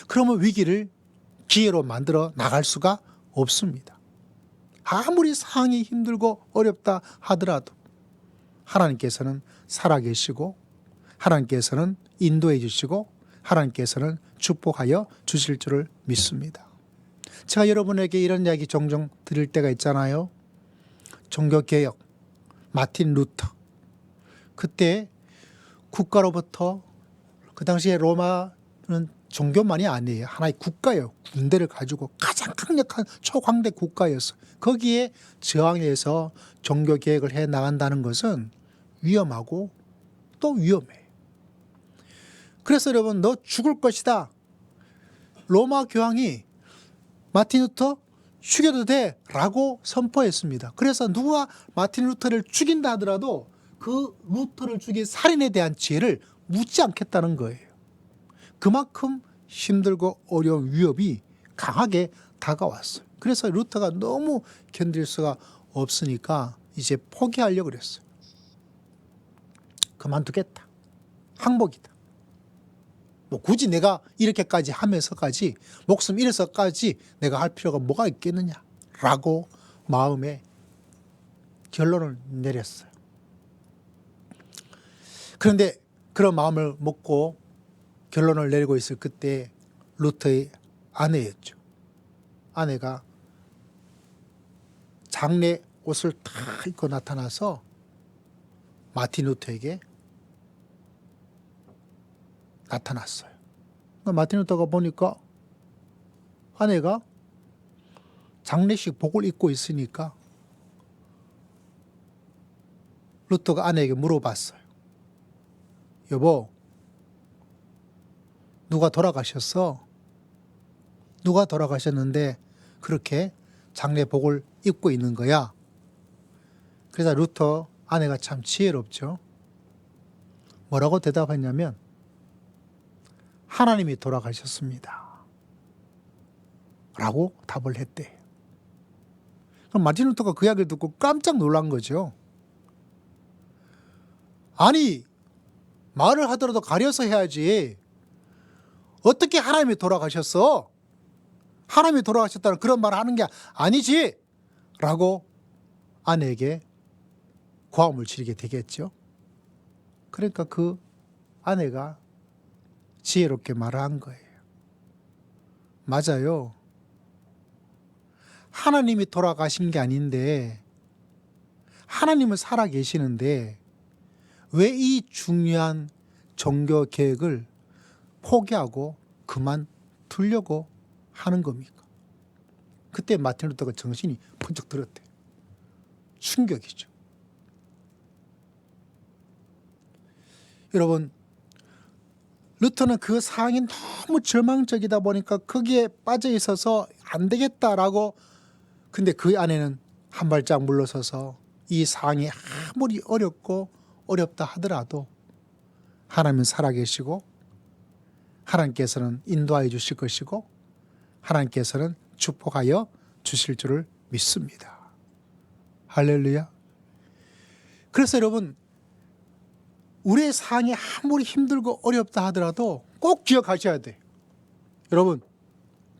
그러면 위기를 기회로 만들어 나갈 수가 없습니다. 아무리 상황이 힘들고 어렵다 하더라도 하나님께서는 살아계시고 하나님께서는 인도해 주시고 하나님께서는 축복하여 주실 줄을 믿습니다. 제가 여러분에게 이런 이야기 종종 드릴 때가 있잖아요. 종교개혁, 마틴 루터. 그때 국가로부터 그 당시에 로마는 종교만이 아니에요. 하나의 국가예요. 군대를 가지고 가장 강력한 초강대 국가였어요. 거기에 저항해서 종교개혁을 해 나간다는 것은 위험하고 또 위험해요. 그래서 여러분, 너 죽을 것이다. 로마 교황이 마틴 루터 죽여도 돼 라고 선포했습니다. 그래서 누가 마틴 루터를 죽인다 하더라도 그 루터를 죽인 살인에 대한 죄를 묻지 않겠다는 거예요. 그만큼 힘들고 어려운 위협이 강하게 다가왔어요. 그래서 루터가 너무 견딜 수가 없으니까 이제 포기하려고 그랬어요. 그만두겠다. 항복이다. 뭐 굳이 내가 이렇게까지 하면서까지 목숨 잃어서까지 내가 할 필요가 뭐가 있겠느냐라고 마음에 결론을 내렸어요. 그런데 그런 마음을 먹고 결론을 내리고 있을 그때 루터의 아내였죠. 아내가 장례 옷을 다 입고 나타나서 마틴 루터에게 나타났어요. 마틴 루터가 보니까 아내가 장례식 복을 입고 있으니까 루터가 아내에게 물어봤어요. 여보, 누가 돌아가셨어? 누가 돌아가셨는데 그렇게 장례복을 입고 있는 거야? 그래서 루터 아내가 참 지혜롭죠. 뭐라고 대답했냐면 하나님이 돌아가셨습니다 라고 답을 했대요. 그럼 마틴 루터가 그 이야기를 듣고 깜짝 놀란 거죠. 아니, 말을 하더라도 가려서 해야지. 어떻게 하나님이 돌아가셨어? 하나님이 돌아가셨다는 그런 말을 하는 게 아니지 라고 아내에게 고함을 지르게 되겠죠. 그러니까 그 아내가 지혜롭게 말을 한 거예요. 맞아요. 하나님이 돌아가신 게 아닌데 하나님은 살아 계시는데 왜 이 중요한 종교 계획을 포기하고 그만두려고 하는 겁니까? 그때 마틴 루터가 정신이 번쩍 들었대요. 충격이죠. 여러분, 루터는 그 상황이 너무 절망적이다 보니까 거기에 빠져 있어서 안 되겠다라고, 근데 그 안에는 한 발짝 물러서서 이 상황이 아무리 어렵고 어렵다 하더라도 하나님은 살아계시고 하나님께서는 인도하여 주실 것이고 하나님께서는 축복하여 주실 줄을 믿습니다. 할렐루야. 그래서 여러분, 우리의 상황이 아무리 힘들고 어렵다 하더라도 꼭 기억하셔야 돼. 여러분,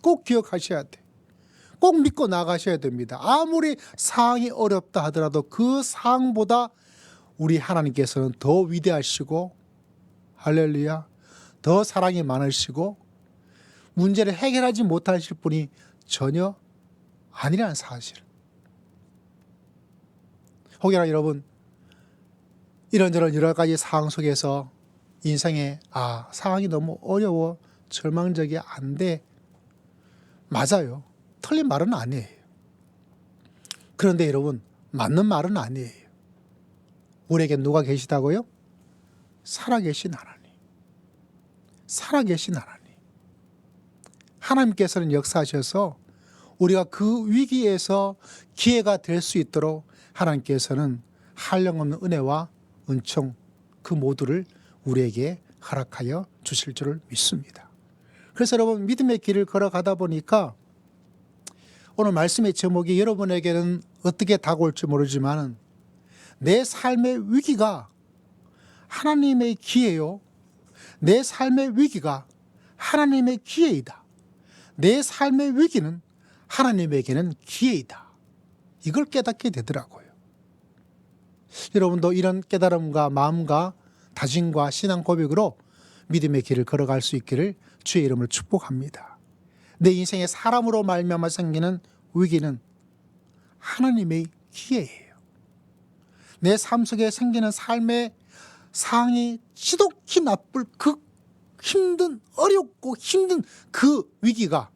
꼭 기억하셔야 돼. 꼭 믿고 나가셔야 됩니다. 아무리 상황이 어렵다 하더라도 그 상황보다 우리 하나님께서는 더 위대하시고, 할렐루야, 더 사랑이 많으시고 문제를 해결하지 못하실 분이 전혀 아니라는 사실. 혹여나 여러분 이런저런 여러 가지 상황 속에서 인생에 상황이 너무 어려워, 절망적이 안 돼. 맞아요. 틀린 말은 아니에요. 그런데 여러분, 맞는 말은 아니에요. 우리에게 누가 계시다고요? 살아계신 하나님. 살아계신 하나님. 하나님께서는 역사하셔서 우리가 그 위기에서 기회가 될 수 있도록 하나님께서는 한량없는 은혜와 은총 그 모두를 우리에게 허락하여 주실 줄을 믿습니다. 그래서 여러분, 믿음의 길을 걸어가다 보니까 오늘 말씀의 제목이 여러분에게는 어떻게 다가올지 모르지만 내 삶의 위기가 하나님의 기회요. 내 삶의 위기가 하나님의 기회이다. 내 삶의 위기는 하나님에게는 기회이다. 이걸 깨닫게 되더라고요. 여러분도 이런 깨달음과 마음과 다짐과 신앙 고백으로 믿음의 길을 걸어갈 수 있기를 주의 이름으로 축복합니다. 내 인생의 사람으로 말미암아 생기는 위기는 하나님의 기회예요. 내 삶 속에 생기는 삶의 상황이 지독히 나쁠 그 힘든, 어렵고 힘든 그 위기가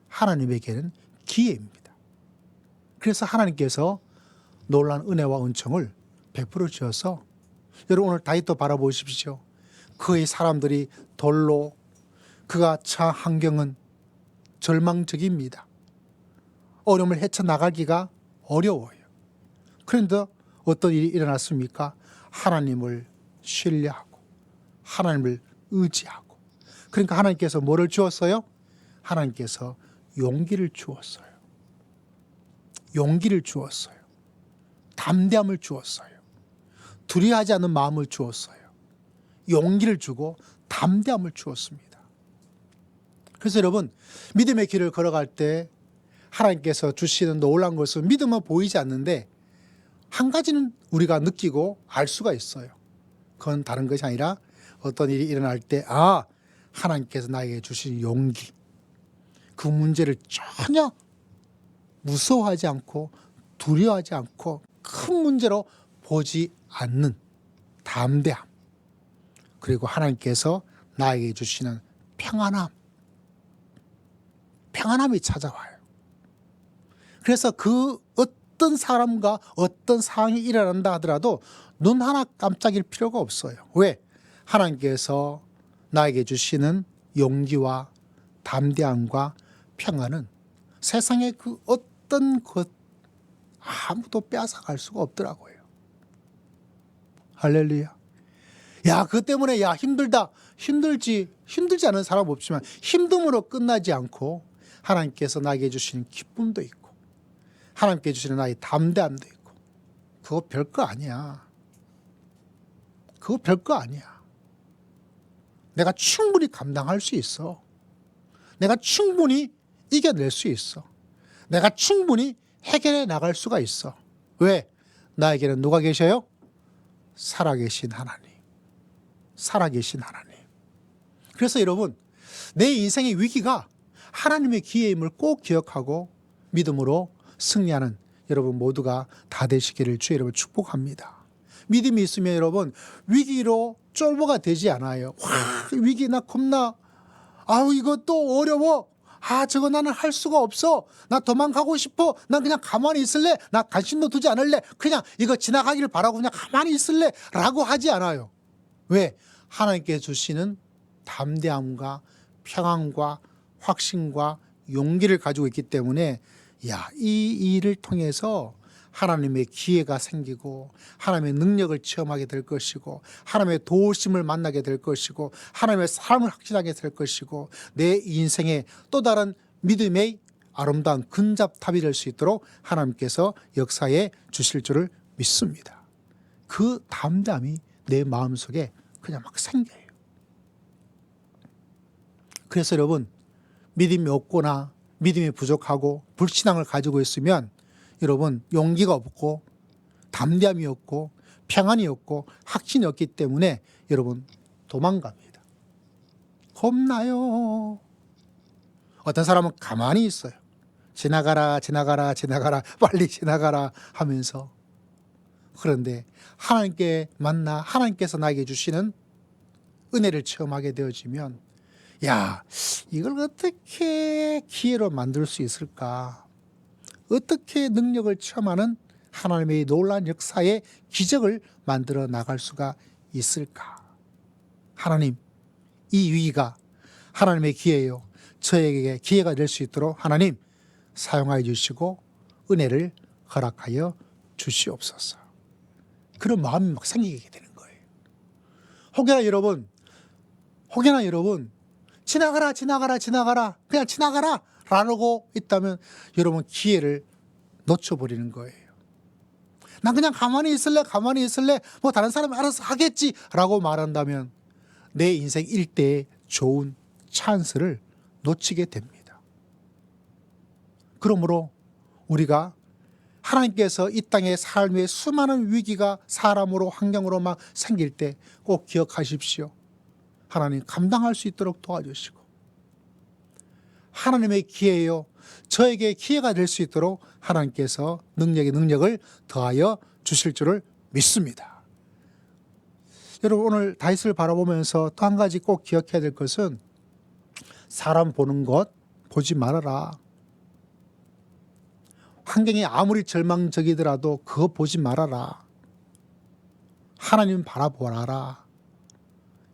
하나님에게는 기회입니다. 그래서 하나님께서 놀라운 은혜와 은총을 베풀어 주셔서, 여러분 오늘 다윗도 바라보십시오. 그의 사람들이 돌로, 그가 처한 환경은 절망적입니다. 어려움을 헤쳐나가기가 어려워요. 그런데 어떤 일이 일어났습니까? 하나님을 신뢰하고 하나님을 의지하고, 그러니까 하나님께서 뭐를 주었어요? 하나님께서 용기를 주었어요. 용기를 주었어요. 담대함을 주었어요. 두려워하지 않는 마음을 주었어요. 용기를 주고 담대함을 주었습니다. 그래서 여러분, 믿음의 길을 걸어갈 때 하나님께서 주시는 놀라운 것은 믿음은 보이지 않는데 한 가지는 우리가 느끼고 알 수가 있어요. 그건 다른 것이 아니라 어떤 일이 일어날 때 하나님께서 나에게 주신 용기, 그 문제를 전혀 무서워하지 않고 두려워하지 않고 큰 문제로 보지 않는 담대함, 그리고 하나님께서 나에게 주시는 평안함이 찾아와요. 그래서 그 어떤 사람과 어떤 상황이 일어난다 하더라도 눈 하나 깜짝일 필요가 없어요. 왜? 하나님께서 나에게 주시는 용기와 담대함과 평안은 세상의 그 어떤 것 아무도 빼앗아갈 수가 없더라고요. 할렐루야. 그것 때문에 힘들다. 힘들지 않은 사람 없지만 힘듦으로 끝나지 않고 하나님께서 나에게 주시는 기쁨도 있고 하나님께 주시는 나의 담대함도 있고, 그거 별거 아니야. 그거 별거 아니야. 내가 충분히 감당할 수 있어. 내가 충분히 이겨낼 수 있어. 내가 충분히 해결해 나갈 수가 있어. 왜? 나에게는 누가 계셔요? 살아계신 하나님. 살아계신 하나님. 그래서 여러분, 내 인생의 위기가 하나님의 기회임을 꼭 기억하고 믿음으로 승리하는 여러분 모두가 다 되시기를 주의 이름으로 축복합니다. 믿음이 있으면 여러분 위기로 쫄보가 되지 않아요. 위기 나 겁나. 이것도 어려워. 저거 나는 할 수가 없어. 나 도망가고 싶어. 난 그냥 가만히 있을래. 나 관심도 두지 않을래. 그냥 이거 지나가기를 바라고 그냥 가만히 있을래 라고 하지 않아요. 왜? 하나님께 주시는 담대함과 평안과 확신과 용기를 가지고 있기 때문에 이 일을 통해서 하나님의 기회가 생기고 하나님의 능력을 체험하게 될 것이고 하나님의 도우심을 만나게 될 것이고 하나님의 사랑을 확신하게 될 것이고 내 인생에 또 다른 믿음의 아름다운 근접탑이 될 수 있도록 하나님께서 역사해 주실 줄을 믿습니다. 그 담대함이 내 마음속에 그냥 막 생겨요. 그래서 여러분, 믿음이 없거나 믿음이 부족하고 불신앙을 가지고 있으면 여러분 용기가 없고 담대함이 없고 평안이 없고 확신이 없기 때문에 여러분 도망갑니다. 겁나요. 어떤 사람은 가만히 있어요. 지나가라 지나가라 지나가라 빨리 지나가라 하면서. 그런데 하나님께 만나 하나님께서 나에게 주시는 은혜를 체험하게 되어지면 야, 이걸 어떻게 기회로 만들 수 있을까? 어떻게 능력을 체험하는 하나님의 놀라운 역사의 기적을 만들어 나갈 수가 있을까? 하나님, 이 위기가 하나님의 기회요. 저에게 기회가 될 수 있도록 하나님 사용하여 주시고 은혜를 허락하여 주시옵소서. 그런 마음이 막 생기게 되는 거예요. 혹여나 여러분 지나가라 지나가라 지나가라 그냥 지나가라 라고 있다면 여러분 기회를 놓쳐버리는 거예요. 난 그냥 가만히 있을래 뭐 다른 사람이 알아서 하겠지 라고 말한다면 내 인생 일대의 좋은 찬스를 놓치게 됩니다. 그러므로 우리가 하나님께서 이 땅의 삶의 수많은 위기가 사람으로 환경으로 막 생길 때 꼭 기억하십시오. 하나님 감당할 수 있도록 도와주시고 하나님의 기회요. 저에게 기회가 될 수 있도록 하나님께서 능력을 더하여 주실 줄을 믿습니다. 여러분 오늘 다윗을 바라보면서 또 한 가지 꼭 기억해야 될 것은 사람 보는 것 보지 말아라. 환경이 아무리 절망적이더라도 그거 보지 말아라. 하나님 바라보아라.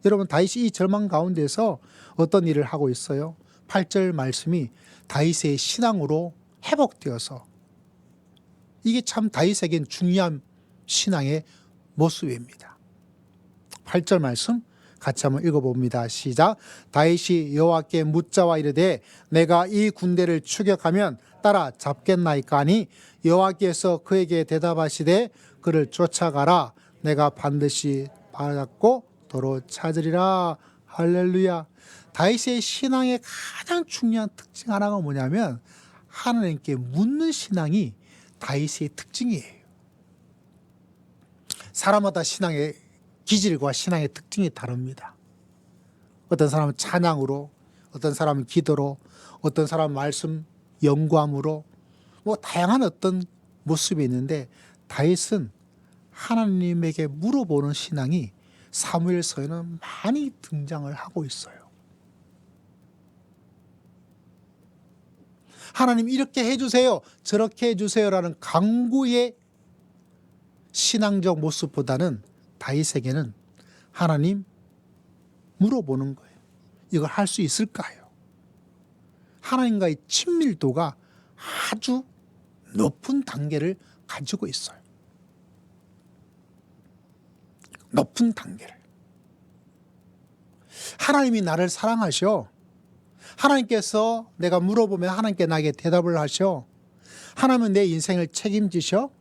여러분 다윗이 이 절망 가운데서 어떤 일을 하고 있어요? 8절 말씀이 다윗의 신앙으로 회복되어서 이게 참 다윗에겐 중요한 신앙의 모습입니다. 8절 말씀 같이 한번 읽어봅니다. 시작. 다윗이 여호와께 묻자와 이르되 내가 이 군대를 추격하면 따라잡겠나이까 하니 여호와께서 그에게 대답하시되 그를 쫓아가라. 내가 반드시 바라잡고 도로 찾으리라. 할렐루야. 다윗의 신앙의 가장 중요한 특징 하나가 뭐냐면 하나님께 묻는 신앙이 다윗의 특징이에요. 사람마다 신앙의 기질과 신앙의 특징이 다릅니다. 어떤 사람은 찬양으로, 어떤 사람은 기도로, 어떤 사람은 말씀 연구함으로 뭐 다양한 어떤 모습이 있는데 다윗은 하나님에게 물어보는 신앙이 사무엘서에는 많이 등장을 하고 있어요. 하나님 이렇게 해주세요, 저렇게 해주세요라는 강구의 신앙적 모습보다는 다윗에게는 하나님 물어보는 거예요. 이걸 할 수 있을까요? 하나님과의 친밀도가 아주 높은 단계를 가지고 있어요. 높은 단계를. 하나님이 나를 사랑하셔. 하나님께서 내가 물어보면 하나님께 나에게 대답을 하셔. 하나님은 내 인생을 책임지셔.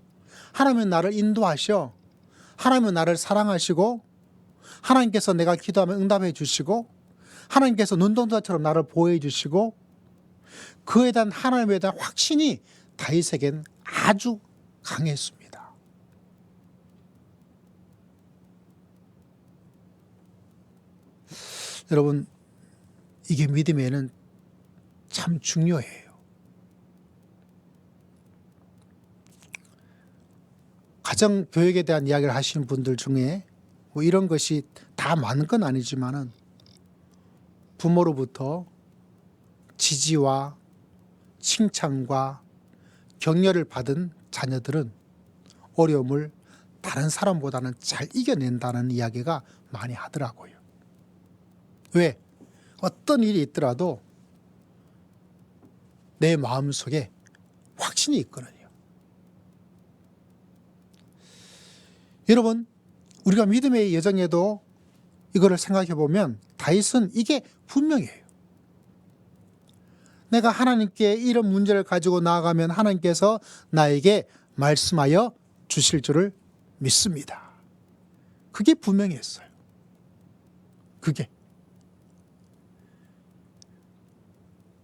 하나님은 나를 인도하셔. 하나님은 나를 사랑하시고 하나님께서 내가 기도하면 응답해 주시고 하나님께서 눈동자처럼 나를 보호해 주시고 그에 대한 하나님에 대한 확신이 다윗에겐 아주 강했습니다. 여러분 이게 믿음에는 참 중요해요. 가정교육에 대한 이야기를 하시는 분들 중에 뭐 이런 것이 다 많은 건 아니지만은 부모로부터 지지와 칭찬과 격려를 받은 자녀들은 어려움을 다른 사람보다는 잘 이겨낸다는 이야기가 많이 하더라고요. 왜? 어떤 일이 있더라도 내 마음속에 확신이 있거든요. 여러분 우리가 믿음의 여정에도 이거를 생각해 보면 다윗은 이게 분명해요. 내가 하나님께 이런 문제를 가지고 나아가면 하나님께서 나에게 말씀하여 주실 줄을 믿습니다. 그게 분명했어요. 그게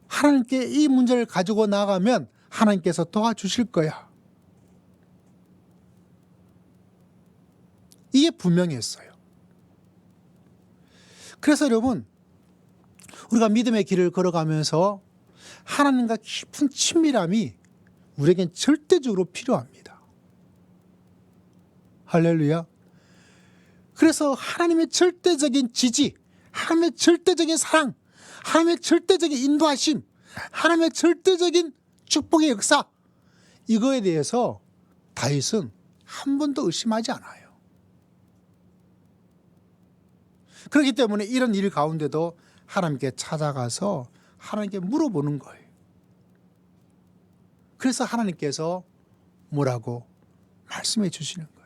하나님께 이 문제를 가지고 나가면 하나님께서 도와주실 거야. 이게 분명했어요. 그래서 여러분, 우리가 믿음의 길을 걸어가면서 하나님과 깊은 친밀함이 우리에겐 절대적으로 필요합니다. 할렐루야. 그래서 하나님의 절대적인 지지, 하나님의 절대적인 사랑, 하나님의 절대적인 인도하심, 하나님의 절대적인 축복의 역사, 이거에 대해서 다윗은 한 번도 의심하지 않아요. 그렇기 때문에 이런 일 가운데도 하나님께 찾아가서 하나님께 물어보는 거예요. 그래서 하나님께서 뭐라고 말씀해 주시는 거예요.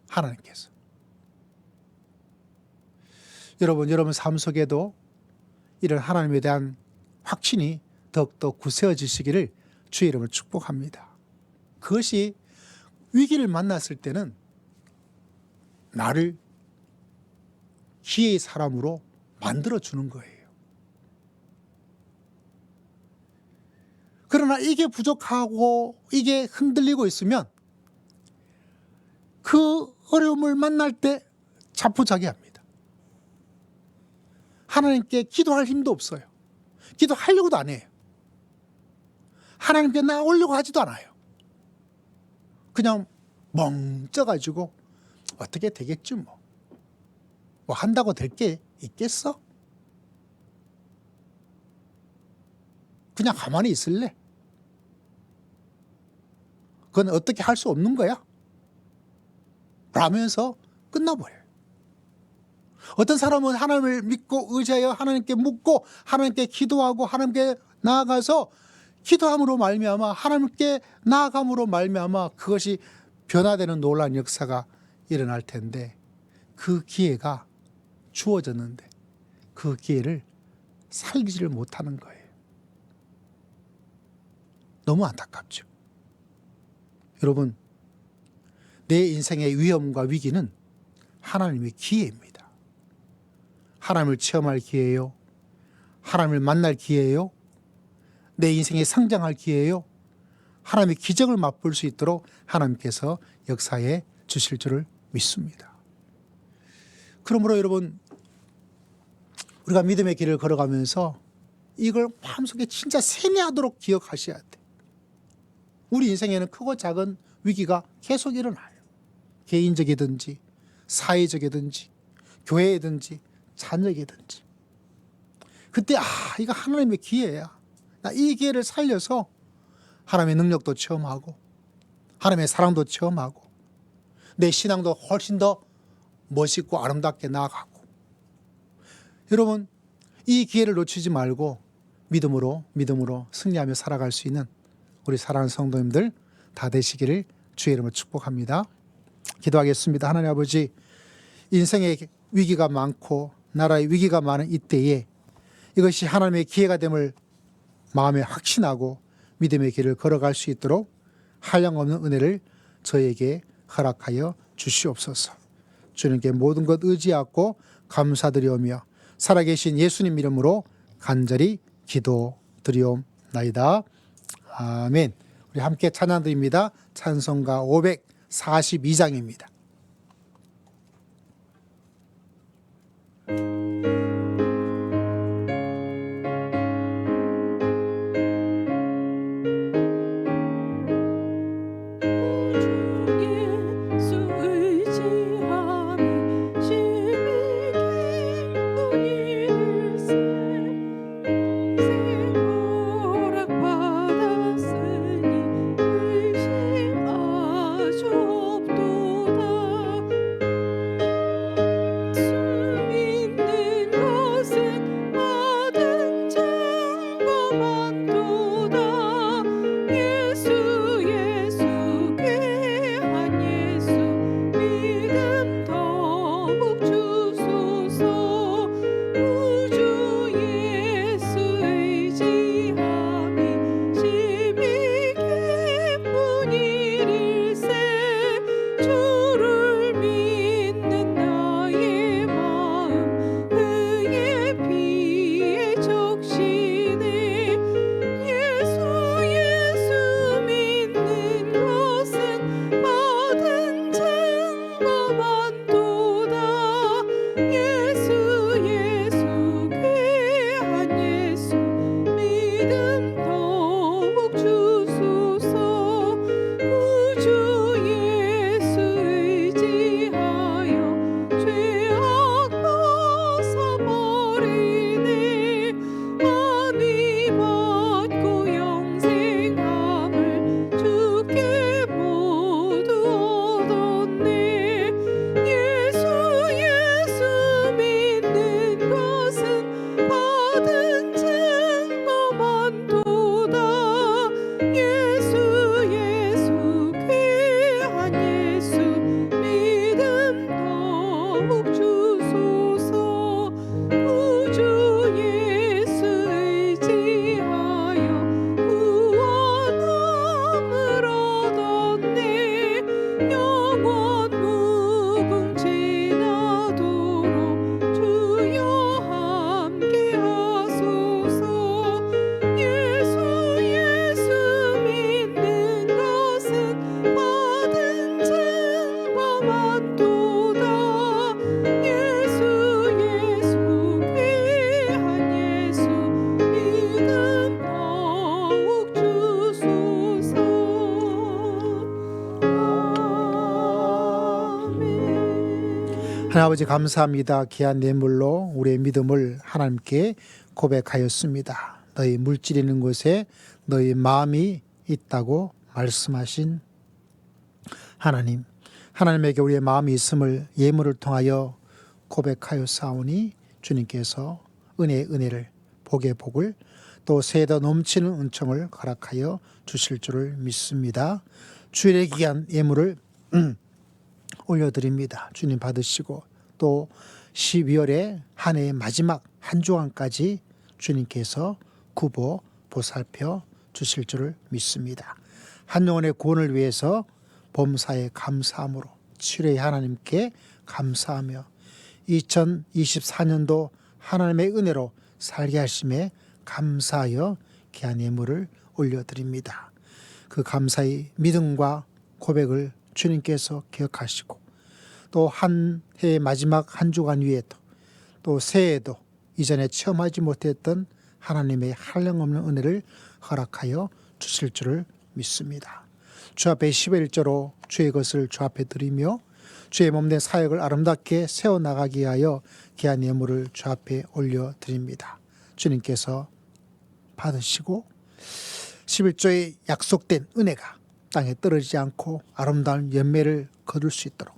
하나님께서. 여러분 삶 속에도 이런 하나님에 대한 확신이 더욱더 굳세어지시기를 주의 이름으로 축복합니다. 그것이 위기를 만났을 때는 나를 기회의 사람으로 만들어주는 거예요. 그러나 이게 부족하고 이게 흔들리고 있으면 그 어려움을 만날 때 자포자기합니다. 하나님께 기도할 힘도 없어요. 기도하려고도 안 해요. 하나님께 나오려고 하지도 않아요. 그냥 멍쪄가지고 어떻게 되겠지 뭐 한다고 될 게 있겠어? 그냥 가만히 있을래? 그건 어떻게 할 수 없는 거야? 라면서 끝나버려요. 어떤 사람은 하나님을 믿고 의지하여 하나님께 묻고 하나님께 기도하고 하나님께 나아가서 기도함으로 말미암아 하나님께 나아감으로 말미암아 그것이 변화되는 놀라운 역사가 일어날 텐데 그 기회가 주어졌는데 그 기회를 살리지를 못하는 거예요. 너무 안타깝죠. 여러분, 내 인생의 위험과 위기는 하나님의 기회입니다. 하나님을 체험할 기회예요. 하나님을 만날 기회예요. 내 인생에 성장할 기회예요. 하나님의 기적을 맛볼 수 있도록 하나님께서 역사해 주실 줄을 믿습니다. 그러므로 여러분, 우리가 믿음의 길을 걸어가면서 이걸 마음속에 진짜 세뇌하도록 기억하셔야 돼. 우리 인생에는 크고 작은 위기가 계속 일어나요. 개인적이든지 사회적이든지 교회이든지 자녀이든지. 그때 이거 하나님의 기회야. 나 이 기회를 살려서 하나님의 능력도 체험하고 하나님의 사랑도 체험하고 내 신앙도 훨씬 더 멋있고 아름답게 나아가고. 여러분, 이 기회를 놓치지 말고 믿음으로 승리하며 살아갈 수 있는 우리 사랑하는 성도님들 다 되시기를 주의 이름으로 축복합니다. 기도하겠습니다. 하나님 아버지, 인생의 위기가 많고 나라의 위기가 많은 이때에 이것이 하나님의 기회가 됨을 마음에 확신하고 믿음의 길을 걸어갈 수 있도록 한량없는 은혜를 저에게 허락하여 주시옵소서. 주님께 모든 것 의지하고 감사드리오며 살아계신 예수님 이름으로 간절히 기도드리옵나이다. 아멘. 우리 함께 찬양드립니다. 찬송가 542장입니다. 믿는 하나님 아버지 감사합니다. 귀한 예물로 우리의 믿음을 하나님께 고백하였습니다. 너희 물질이 있는 곳에 너희 마음이 있다고 말씀하신 하나님, 하나님에게 우리의 마음이 있음을 예물을 통하여 고백하였사오니 주님께서 은혜의 은혜를, 복의 복을, 또 새더 넘치는 은총을 허락하여 주실 줄을 믿습니다. 주일의 귀한 예물을 올려드립니다. 주님 받으시고 또 12월에 한 해의 마지막 한 주간까지 주님께서 구보 보살펴 주실 줄을 믿습니다. 한 영혼의 구원을 위해서 범사에 감사함으로 7회 하나님께 감사하며 2024년도 하나님의 은혜로 살게 하심에 감사하여 귀한 예물을 올려드립니다. 그 감사의 믿음과 고백을 주님께서 기억하시고 또 한 해의 마지막 한 주간 위에도 또 새해에도 이전에 체험하지 못했던 하나님의 한량없는 은혜를 허락하여 주실 줄을 믿습니다. 주 앞에 11조로 주의 것을 주 앞에 드리며 주의 몸된 사역을 아름답게 세워나가기 위하여 귀한 예물을 주 앞에 올려드립니다. 주님께서 받으시고 11조의 약속된 은혜가 땅에 떨어지지 않고 아름다운 열매를 거둘 수 있도록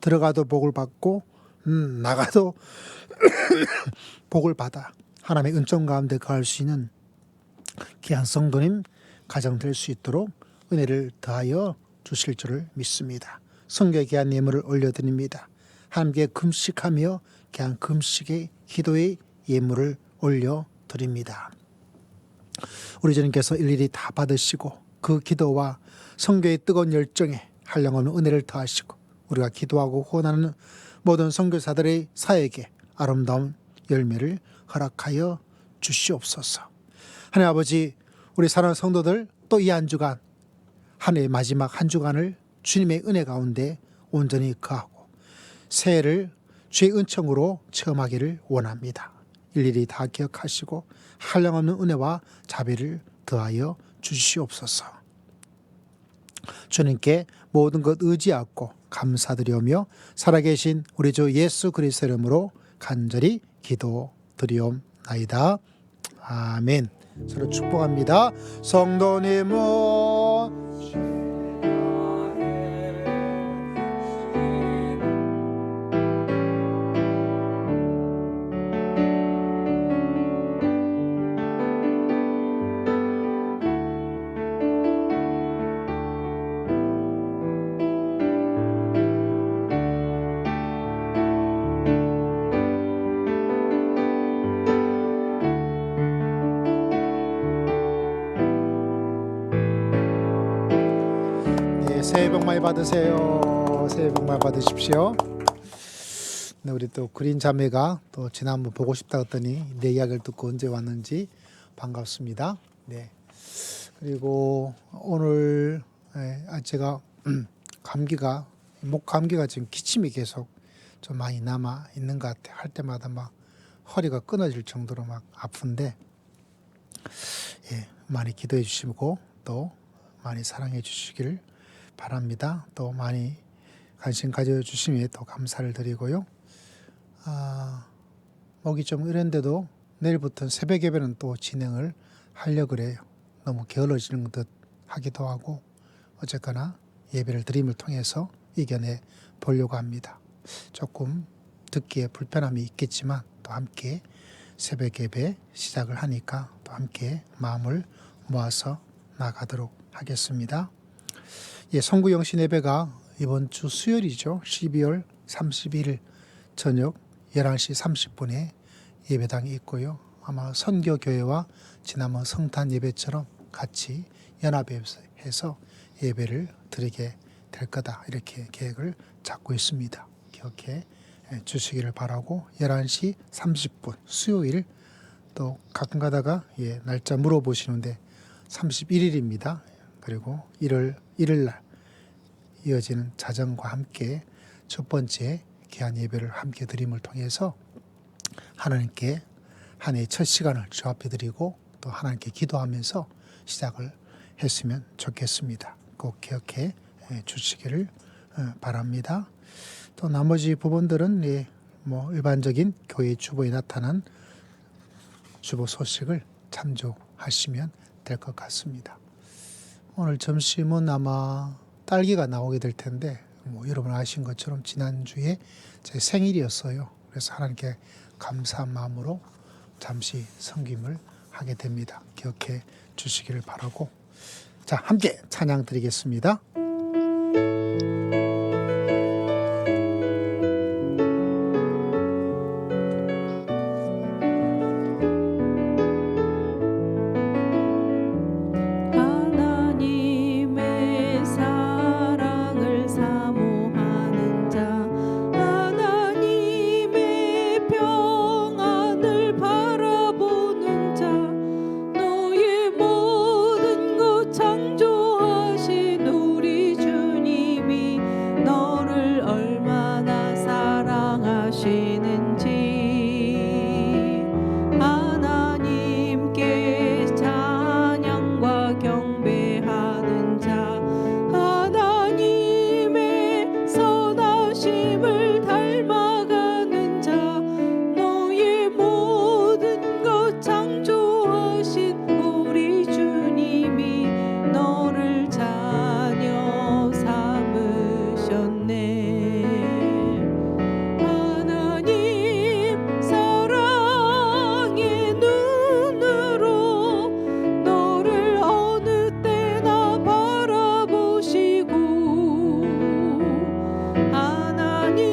들어가도 복을 받고 나가도 복을 받아 하나님의 은총 가운데 거할 수 있는 귀한 성도님 가정 될 수 있도록 은혜를 더하여 주실 줄을 믿습니다. 성경에 귀한 예물을 올려드립니다. 하나님께 금식하며 귀한 금식의 기도의 예물을 올려드립니다. 우리 주님께서 일일이 다 받으시고 그 기도와 성교의 뜨거운 열정에 한량없는 은혜를 더하시고 우리가 기도하고 후원하는 모든 선교사들의 사역에 아름다운 열매를 허락하여 주시옵소서. 하나님 아버지, 우리 사랑하는 성도들 또 이 한 주간 한 해의 마지막 한 주간을 주님의 은혜 가운데 온전히 거하고 새해를 주의 은총으로 체험하기를 원합니다. 일일이 다 기억하시고 한량없는 은혜와 자비를 더하여 주시옵소서. 주님께 모든 것 의지하고 감사드리오며 살아계신 우리 주 예수 그리스도의 이름으로 간절히 기도드리옵나이다. 아멘. 서로 축복합니다. 성도님은 새해 복 많이 받으세요. 새해 복 많이 받으십시오. 네, 우리 또 그린 자매가 또 지난번 보고 싶다 했더니 내 이야기를 듣고 언제 왔는지 반갑습니다. 네. 그리고 오늘 제가 목 감기가 지금 기침이 계속 좀 많이 남아 있는 것 같아요. 할 때마다 막 허리가 끊어질 정도로 막 아픈데 많이 기도해 주시고 또 많이 사랑해 주시기를 바랍니다. 또 많이 관심 가져주시면 또 감사를 드리고요. 목이 좀 이런데도 내일부터 새벽 예배는 또 진행을 하려고 그래요. 너무 게을러지는 듯 하기도 하고 어쨌거나 예배를 드림을 통해서 이겨내 보려고 합니다. 조금 듣기에 불편함이 있겠지만 또 함께 새벽 예배 시작을 하니까 또 함께 마음을 모아서 나가도록 하겠습니다. 선구 영신 예배가 이번 주 수요일이죠. 12월 31일 저녁 11시 30분에 예배당이 있고요. 아마 선교교회와 지난번 성탄 예배처럼 같이 연합해서 예배를 드리게 될 거다. 이렇게 계획을 잡고 있습니다. 기억해 주시기를 바라고 11시 30분 수요일 또 가끔 가다가 날짜 물어보시는데 31일입니다. 그리고 1일 날 이어지는 자정과 함께 첫 번째 귀한 예배를 함께 드림을 통해서 하나님께 한 해의 첫 시간을 주 앞에 드리고 또 하나님께 기도하면서 시작을 했으면 좋겠습니다. 꼭 기억해 주시기를 바랍니다. 또 나머지 부분들은 뭐 일반적인 교회 주보에 나타난 주보 소식을 참조하시면 될 것 같습니다. 오늘 점심은 아마 딸기가 나오게 될 텐데 뭐 여러분 아신 것처럼 지난주에 제 생일이었어요. 그래서 하나님께 감사한 마음으로 잠시 섬김을 하게 됩니다. 기억해 주시기를 바라고, 자, 함께 찬양 드리겠습니다. 하나님의 사랑을 사모하는 자, 하나님의 평안을 바라보는 자, 너의 모든 것 창조하신 우리 주님이 너를 얼마나 사랑하시는지 하나님께 찬양과 경배하는 자, 하나님의 선하심을 닮아가는 자, 너의 모든 것 창조하신 우리 주님이 너를 자녀 삼으셨네. 하나님 사랑의 눈으로 너를 어느 때나 바라보시고, 하나님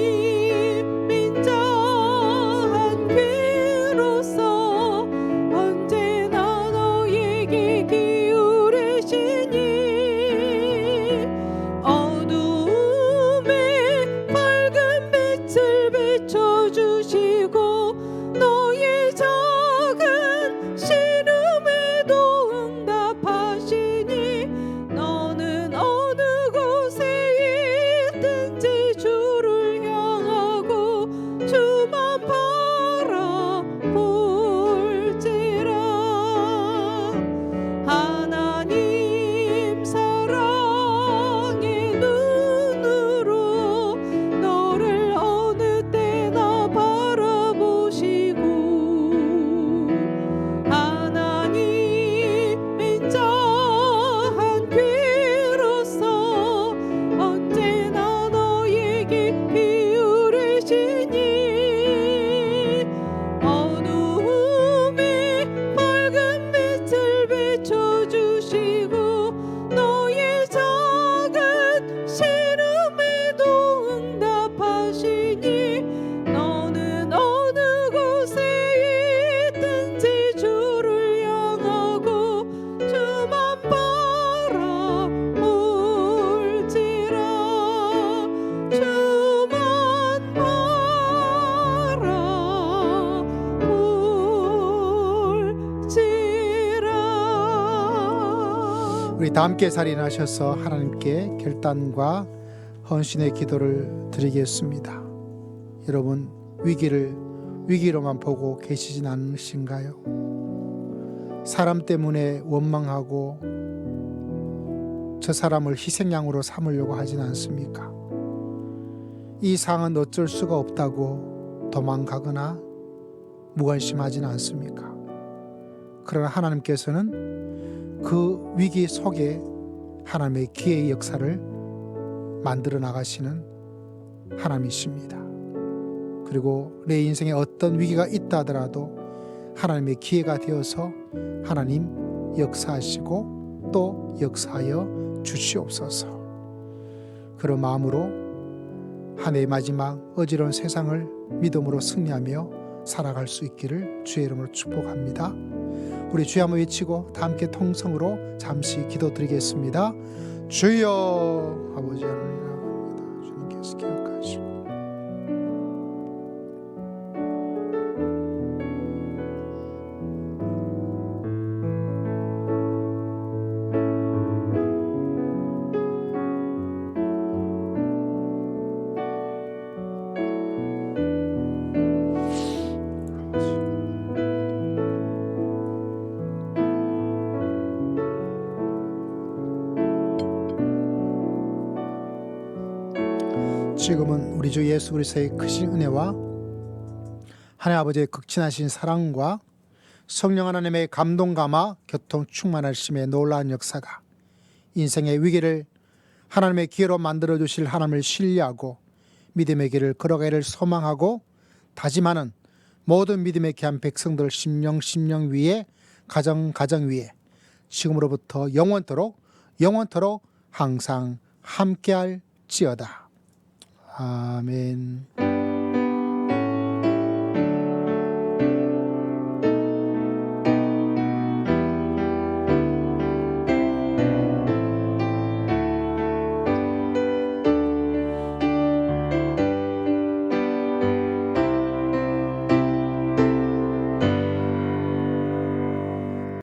인자한 귀로서 언제나 너에게 기울이시니 어두움에 밝은 빛을 비춰주시고, 너의 작은 신음에도 응답하시니 너는 어느 곳에 있든지 주를 향하고 주만 바라볼지라. 하나님 사랑의 눈으로 너를 어느 때나 바라보시고, 하나님 인자한 귀로서 언제나 너에게 기울이시니 어두움에 밝은 빛을 비춰주시고, 너의 작은 신음에도 응답하시니 너는 어느 곳에 있든지 주를 향하고 주만 바라볼지라. 주만 바라볼지라. 우리 다 함께 살인하셔서 하나님께 결단과 헌신의 기도를 드리겠습니다. 여러분, 위기를 위기로만 보고 계시진 않으신가요? 사람 때문에 원망하고 저 사람을 희생양으로 삼으려고 하진 않습니까? 이 상은 어쩔 수가 없다고 도망가거나 무관심하진 않습니까? 그러나 하나님께서는 그 위기 속에 하나님의 기회의 역사를 만들어 나가시는 하나님이십니다. 그리고 내 인생에 어떤 위기가 있다 하더라도 하나님의 기회가 되어서 하나님 역사하시고 또 역사하여 주시옵소서. 그런 마음으로 한 해의 마지막 어지러운 세상을 믿음으로 승리하며 살아갈 수 있기를 주의 이름으로 축복합니다. 우리 주여 한번 외치고 다 함께 통성으로 잠시 기도드리겠습니다. 주여, 아버지 하나님 나갑니다. 주님께서 기억하시고 지금은 우리 주 예수 그리스도의 크신 은혜와 하나님 아버지의 극진하신 사랑과 성령 하나님의 감동 감화 교통 충만하심의 놀라운 역사가 인생의 위기를 하나님의 기회로 만들어 주실 하나님을 신뢰하고 믿음의 길을 걸어가기를 소망하고 다짐하는 모든 믿음의 귀한 백성들 심령 위에 가정 위에 지금으로부터 영원토록 항상 함께할지어다. 아멘.